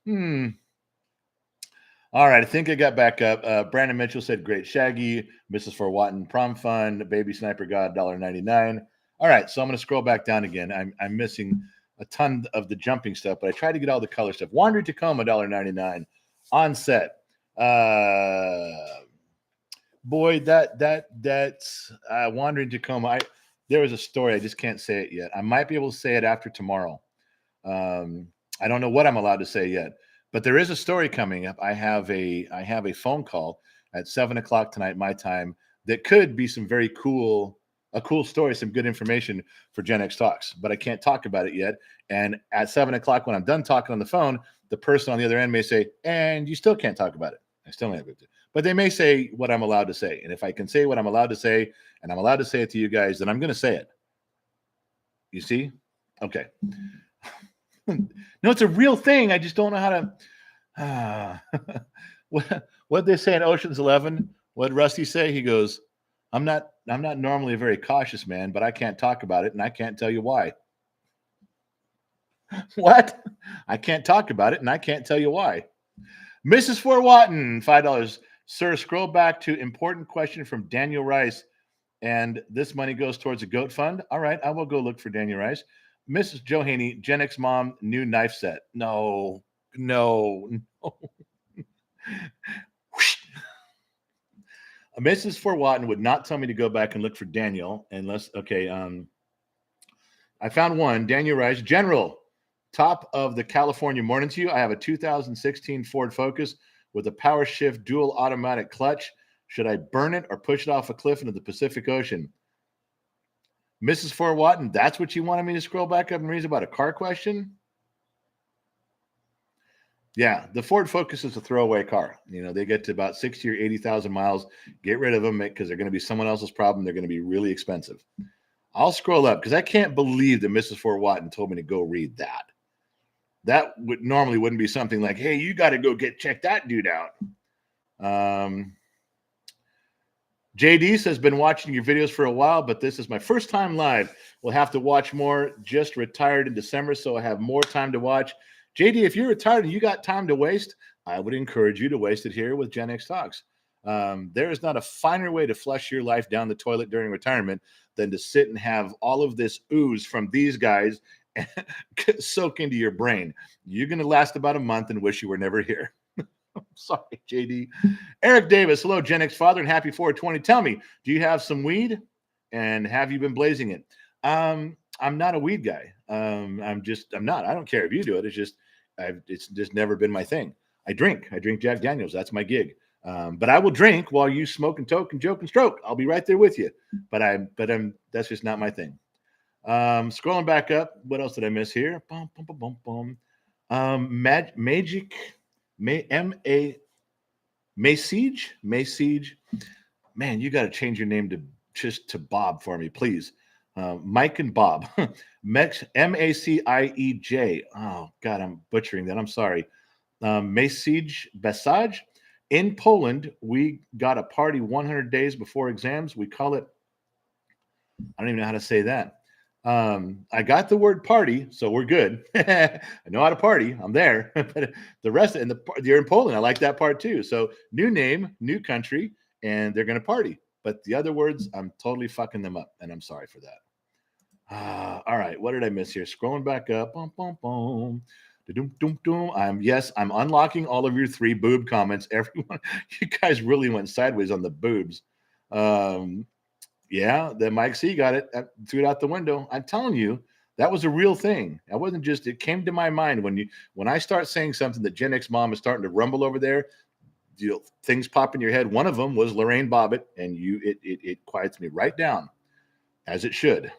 All right, I think I got back up. Brandon Mitchell said, great Shaggy. Mrs. For Watton prom fund. Baby sniper god, $1.99. All right, so I'm going to scroll back down again. I'm missing a ton of the jumping stuff, but I tried to get all the color stuff. Wandering Tacoma, $1.99 on set. Boy, that's Wandering Tacoma. There was a story. I just can't say it yet. I might be able to say it after tomorrow. I don't know what I'm allowed to say yet, but there is a story coming up. I have a phone call at 7:00 tonight, my time, that could be some very cool story, some good information for Gen X Talks, but I can't talk about it yet. And at 7:00, when I'm done talking on the phone, the person on the other end may say, and you still can't talk about it. I still don't have it. But they may say what I'm allowed to say. And if I can say what I'm allowed to say, and I'm allowed to say it to you guys, then I'm going to say it. You see? Okay. No, it's a real thing. I just don't know how to. What they say in Ocean's 11? What did Rusty say? He goes, I'm not normally a very cautious man, but I can't talk about it, and I can't tell you why. What? I can't talk about it, and I can't tell you why. Mrs. Fort Watton, $5. Sir, scroll back to important question from Daniel Rice, and this money goes towards a goat fund. All right, I will go look for Daniel Rice. Mrs. Joe Haney, Gen X mom, new knife set. No. Mrs. Fort Watton would not tell me to go back and look for Daniel unless, okay, I found one. Daniel Rice, General, top of the California morning to you. I have a 2016 Ford Focus with a power shift dual automatic clutch. Should I burn it or push it off a cliff into the Pacific Ocean? Mrs. Fort Watton, that's what you wanted me to scroll back up and read about a car question? Yeah, the Ford Focus is a throwaway car. They get to about 60 or 80,000 miles. Get rid of them because they're going to be someone else's problem. They're going to be really expensive. I'll scroll up because I can't believe that Mrs. Fort Watton told me to go read that. That normally wouldn't be something like, hey, you got to go check that dude out. JD says, been watching your videos for a while, but this is my first time live. We'll have to watch more. Just retired in December, so I have more time to watch. JD, if you're retired and you got time to waste, I would encourage you to waste it here with Gen X Talks. There is not a finer way to flush your life down the toilet during retirement than to sit and have all of this ooze from these guys soak into your brain. You're going to last about a month and wish you were never here. Sorry, JD. Eric Davis, hello, Gen X father, and happy 420. Tell me, do you have some weed? And have you been blazing it? I'm not a weed guy. I'm not. I don't care if you do it. It's just never been my thing. I drink Jack Daniels. That's my gig. But I will drink while you smoke and toke and joke and stroke. I'll be right there with you. But that's just not my thing. Scrolling back up, what else did I miss here? Magic, Siege. Man, you got to change your name to Bob for me, please. Mike and Bob. Maciej. Oh God, I'm butchering that. I'm sorry. Message Besage. In Poland, we got a party 100 days before exams. We call it, I don't even know how to say that. I got the word party, so we're good. I know how to party. I'm there. But the rest, you're in Poland. I like that part too. So new name, new country, and they're going to party. But the other words, I'm totally fucking them up, and I'm sorry for that. All right, what did I miss here? Scrolling back up. I'm unlocking all of your 3 boob comments. Everyone, you guys really went sideways on the boobs. Yeah, then Mike C got it, threw it out the window. I'm telling you, that was a real thing. I wasn't just, it came to my mind when I start saying something that Gen X mom is starting to rumble over there, things pop in your head. One of them was Lorraine Bobbitt, and it quiets me right down, as it should.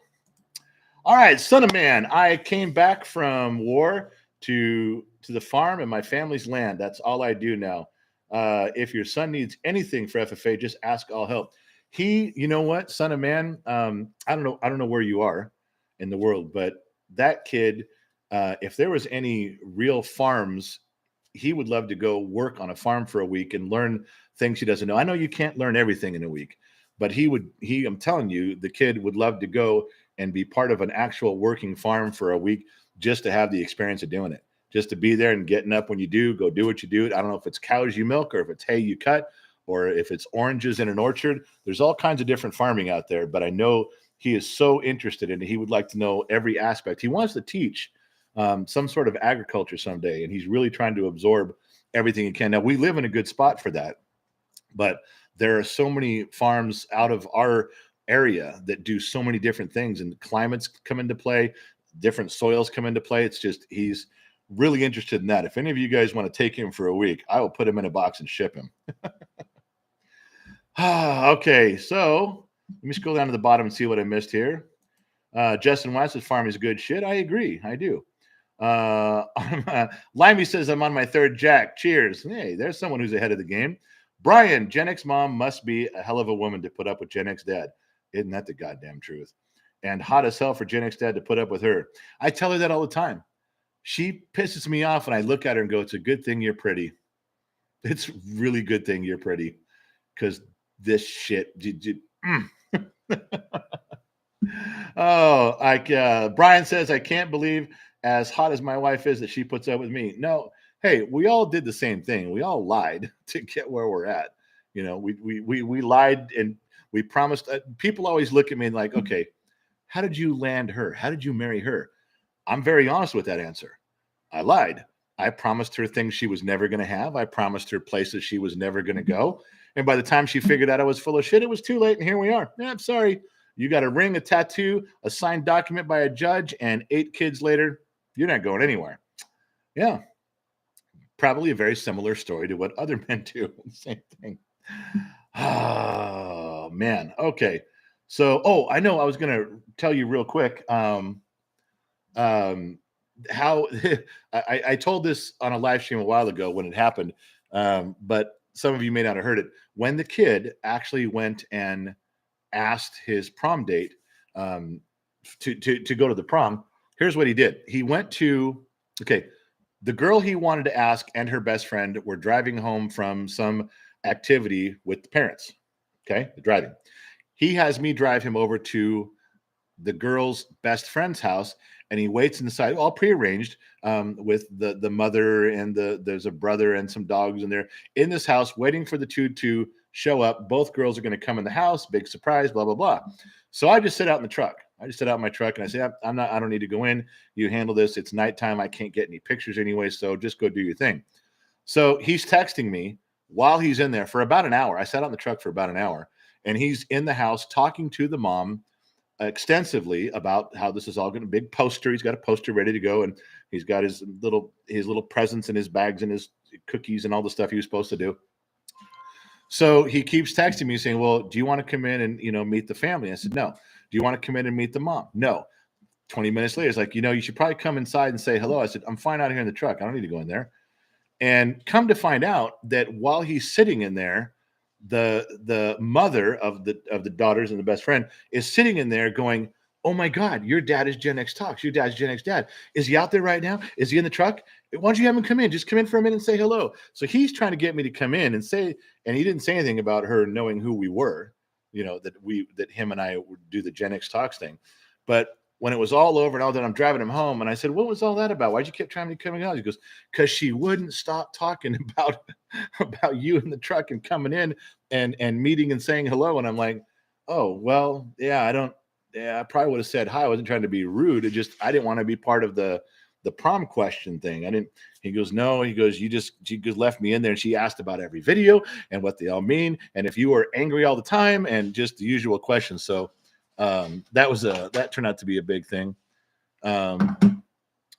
All right, son of man, I came back from war to the farm and my family's land. That's all I do now. If your son needs anything for FFA, just ask. I'll help. You know what, son of man? I don't know where you are in the world, but that kid, if there was any real farms, he would love to go work on a farm for a week and learn things he doesn't know. I know you can't learn everything in a week, but I'm telling you, the kid would love to go and be part of an actual working farm for a week just to have the experience of doing it, just to be there and getting up when you go do what you do. I don't know if it's cows you milk or if it's hay you cut or if it's oranges in an orchard. There's all kinds of different farming out there, but I know he is so interested in it. He would like to know every aspect. He wants to teach some sort of agriculture someday, and he's really trying to absorb everything he can. Now, we live in a good spot for that, but there are so many farms out of our area that do so many different things, and climates come into play, different soils come into play. It's just, he's really interested in that. If any of you guys want to take him for a week, I will put him in a box and ship him. Okay, so let me scroll down to the bottom and see what I missed here. Justin West says farm is good shit. I agree. I do. Limey says I'm on my 3rd jack. Cheers. Hey, there's someone who's ahead of the game. Brian, Gen X mom must be a hell of a woman to put up with Gen X dad. Isn't that the goddamn truth? And hot as hell for Gen X dad to put up with her. I tell her that all the time. She pisses me off and I look at her and go, it's a good thing you're pretty. It's a really good thing you're pretty, because this shit. Brian says, I can't believe as hot as my wife is that she puts up with me. No, hey, we all did the same thing. We all lied to get where we're at. You know, we lied and we promised. People always look at me and like, okay, how did you land her? How did you marry her? I'm very honest with that answer. I lied. I promised her things she was never going to have. I promised her places she was never going to go. And by the time she figured out I was full of shit, it was too late. And here we are. Yeah, I'm sorry. You got a ring, a tattoo, a signed document by a judge, and 8 kids later, you're not going anywhere. Yeah. Probably a very similar story to what other men do. Same thing. Oh, man. Okay. So, I know I was going to tell you real quick how I told this on a live stream a while ago when it happened, but some of you may not have heard it. When the kid actually went and asked his prom date to go to the prom, here's what he did. He went to, the girl he wanted to ask and her best friend were driving home from some activity with the parents. Okay, driving. He has me drive him over to the girl's best friend's house, and he waits inside, all prearranged, with the mother and there's a brother and some dogs in there in this house, waiting for the two to show up. Both girls are going to come in the house, big surprise, blah blah blah. So I just sit out in the truck. I just sit out in my truck and I say, I'm not. I don't need to go in. You handle this. It's nighttime. I can't get any pictures anyway, so just go do your thing. So he's texting me while he's in there for about an hour. I sat out in the truck for about an hour, and he's in the house talking to the mom extensively about how this is all going to big poster. He's got a poster ready to go, and he's got his little presents and his bags and his cookies and all the stuff he was supposed to do. So he keeps texting me saying, "Well, do you want to come in and meet the family?" I said, "No." "Do you want to come in and meet the mom?" "No." 20 minutes later, it's like, you should probably come inside and say hello. I said, "I'm fine out here in the truck. I don't need to go in there." And come to find out that while he's sitting in there, the mother of the daughters and the best friend is sitting in there going, "Oh my God, your dad is Gen X Talks. Your dad's Gen X Dad. Is he out there right now? Is he in the truck? Why don't you have him come in? Just come in for a minute and say hello." So he's trying to get me to come in and say, and he didn't say anything about her knowing who we were, that him and I would do the Gen X Talks thing. But when it was all over and all that, I'm driving him home, and I said, "What was all that about? Why'd you keep trying to come out?" He goes, "Because she wouldn't stop talking about you in the truck and coming in and meeting and saying hello." And I'm like, "Oh, well, yeah, I probably would have said hi. I wasn't trying to be rude. I didn't want to be part of the prom question thing. I didn't." He goes, "No." He goes, she just left me in there, and she asked about every video and what they all mean, and if you were angry all the time, and just the usual questions." So that turned out to be a big thing.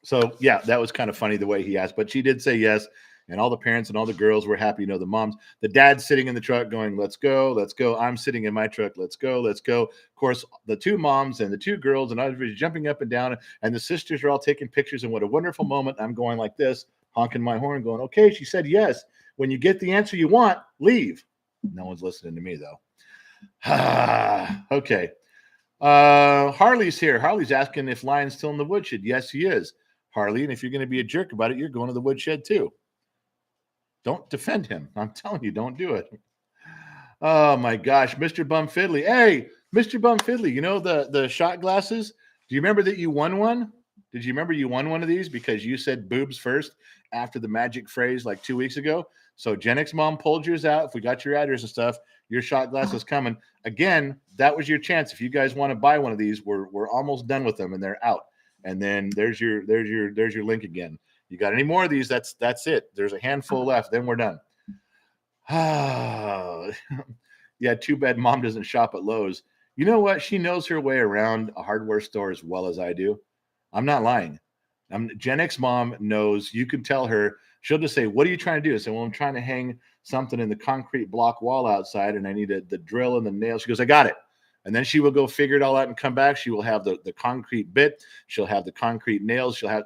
So yeah, that was kind of funny the way he asked, but she did say yes. And all the parents and all the girls were happy. The moms, the dad's sitting in the truck going, "Let's go, let's go." I'm sitting in my truck, "Let's go, let's go." Of course, the two moms and the two girls and others jumping up and down, and the sisters are all taking pictures. And what a wonderful moment. I'm going like this, honking my horn, going, "Okay, she said yes. When you get the answer you want, leave." No one's listening to me though. Okay. Harley's here. Harley's asking if Lion's still in the woodshed. Yes, he is, Harley. And if you're going to be a jerk about it, you're going to the woodshed too. Don't defend him. I'm telling you, don't do it. Oh my gosh, Mr. Bum Fiddly. Hey, Mr. Bum Fiddly, the shot glasses? Do you remember that you won one? Did you remember you won one of these because you said boobs first after the magic phrase like 2 weeks ago? So Gen X Mom pulled yours out. If we got your address and stuff, your shot glass is coming. Again, that was your chance. If you guys want to buy one of these, we're almost done with them and they're out. And then there's your link again. You got any more of these? That's it. There's a handful left. Then we're done. Yeah, too bad Mom doesn't shop at Lowe's. You know what? She knows her way around a hardware store as well as I do. I'm not lying. Gen X Mom knows. You can tell her. She'll just say, "What are you trying to do?" I say, "Well, I'm trying to hang something in the concrete block wall outside, and I need the drill and the nail." She goes, "I got it." And then she will go figure it all out and come back. She will have the concrete bit. She'll have the concrete nails. I'm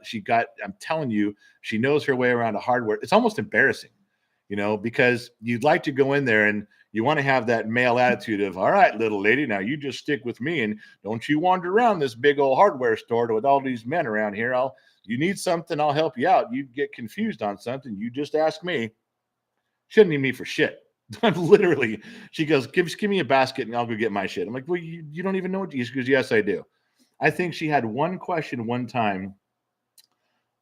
telling you, she knows her way around a hardware. It's almost embarrassing, because you'd like to go in there and you want to have that male attitude of, "All right, little lady, now you just stick with me and don't you wander around this big old hardware store with all these men around here. You need something, I'll help you out. You get confused on something, you just ask me." She doesn't need me for shit. Literally, she goes, give me a basket and I'll go get my shit. I'm like, "Well, you don't even know what." She goes, "Yes, I do." I think she had one question one time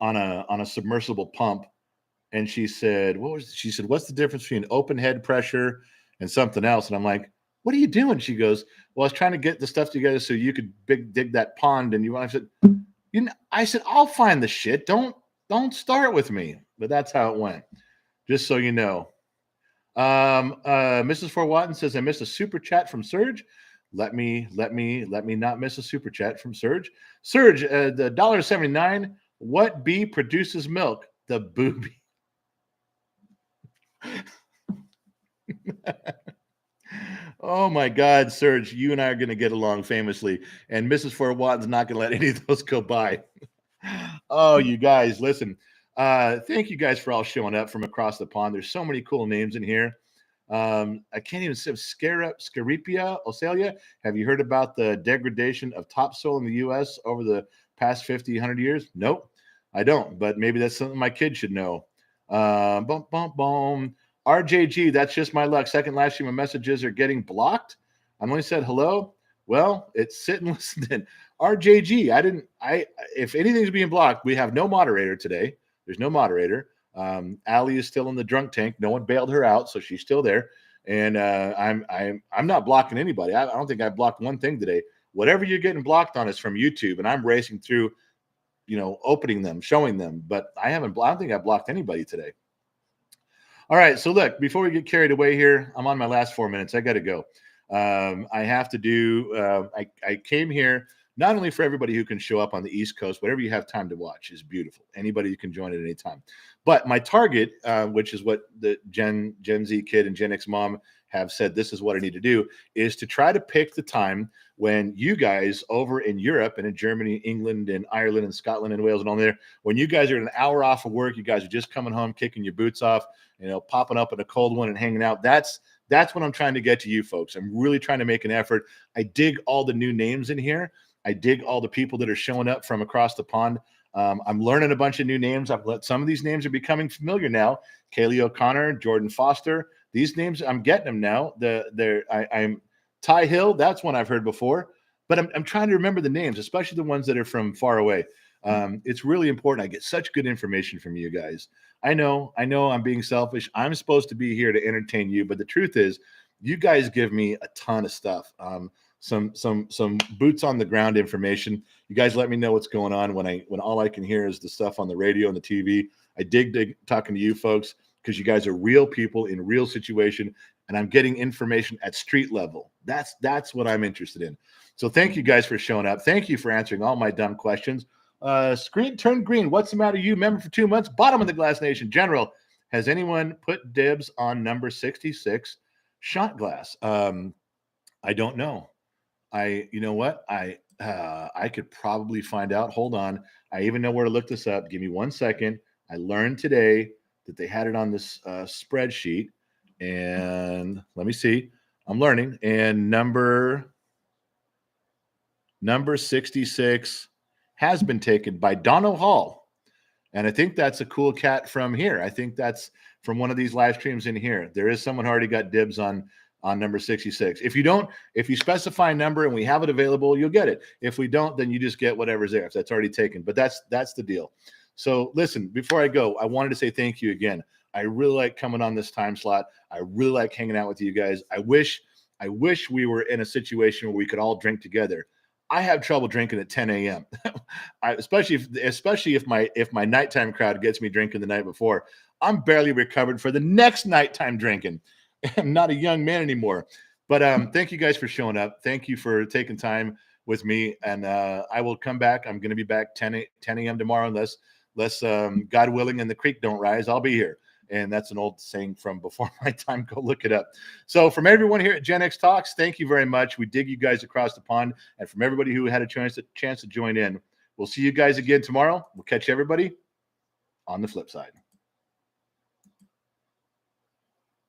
on a submersible pump, and she said, "What's the difference between open head pressure and something else?" And I'm like, "What are you doing?" She goes, "Well, I was trying to get the stuff together so you could dig that pond." And I said, "I'll find the shit. Don't start with me." But that's how it went. Just so you know. Mrs. Fort Watton says, "I missed a super chat from Serge." Let me not miss a super chat from Serge. Serge, the $1.79. What bee produces milk? The booby. Oh my God, Serge, you and I are going to get along famously, and Mrs. Fort Watton's not going to let any of those go by. Oh, you guys, listen. Thank you guys for all showing up from across the pond. There's so many cool names in here. I can't even say Scaripia Ocelia. Have you heard about the degradation of topsoil in the U.S. over the past 50, 100 years? Nope, I don't. But maybe that's something my kids should know. RJG, that's just my luck. Second last year, my messages are getting blocked. I only said hello. Well, it's sitting listening. RJG, if anything's being blocked, we have no moderator today. There's no moderator. Allie is still in the drunk tank. No one bailed her out, so she's still there. And I'm not blocking anybody. I don't think I blocked one thing today. Whatever you're getting blocked on is from YouTube, and I'm racing through, opening them, showing them. But I don't think I blocked anybody today. All right, so look, before we get carried away here, I'm on my last 4 minutes. I got to go. I have to do. I came here not only for everybody who can show up on the East Coast, whatever you have time to watch is beautiful. Anybody you can join at any time. But my target, which is what the Gen Z kid and Gen X mom have said, this is what I need to do, is to try to pick the time when you guys over in Europe and in Germany, England, and Ireland, and Scotland, and Wales, and all there, when you guys are an hour off of work, you guys are just coming home, kicking your boots off, popping up in a cold one and hanging out. That's what I'm trying to get to you folks. I'm really trying to make an effort. I dig all the new names in here. I dig all the people that are showing up from across the pond. I'm learning a bunch of new names. Some of these names are becoming familiar now. Kaylee O'Connor, Jordan Foster. These names, I'm getting them now. I'm Ty Hill. That's one I've heard before. But I'm trying to remember the names, especially the ones that are from far away. It's really important. I get such good information from you guys. I know I'm being selfish. I'm supposed to be here to entertain you, but the truth is, you guys give me a ton of stuff. Some boots on the ground information. You guys let me know what's going on when all I can hear is the stuff on the radio and the TV. I dig talking to you folks because you guys are real people in real situation, and I'm getting information at street level. That's what I'm interested in. So thank you guys for showing up. Thank you for answering all my dumb questions. Screen turned green. What's the matter? You member for 2 months. Bottom of the Glass Nation. General, has anyone put dibs on number 66 shot glass? I don't know. You know what? I could probably find out. Hold on. I even know where to look this up. Give me 1 second. I learned today that they had it on this spreadsheet, and let me see. I'm learning. And number 66 has been taken by Dono Hall. And I think that's a cool cat from here. I think that's from one of these live streams in here. There is someone who already got dibs on number 66. If you specify a number and we have it available, you'll get it. If we don't, then you just get whatever's there. If that's already taken. But that's the deal. So listen, before I go, I wanted to say thank you again. I really like coming on this time slot. I really like hanging out with you guys. I wish we were in a situation where we could all drink together. I have trouble drinking at 10 a.m. especially if my nighttime crowd gets me drinking the night before. I'm barely recovered for the next nighttime drinking. I'm not a young man anymore. But thank you guys for showing up. Thank you for taking time with me. And I will come back. I'm going to be back 10 a.m. tomorrow, unless God willing and the creek don't rise. I'll be here. And that's an old saying from before my time. Go look it up. So from everyone here at Gen X Talks, thank you very much. We dig you guys across the pond. And from everybody who had a chance to join in, we'll see you guys again tomorrow. We'll catch everybody on the flip side.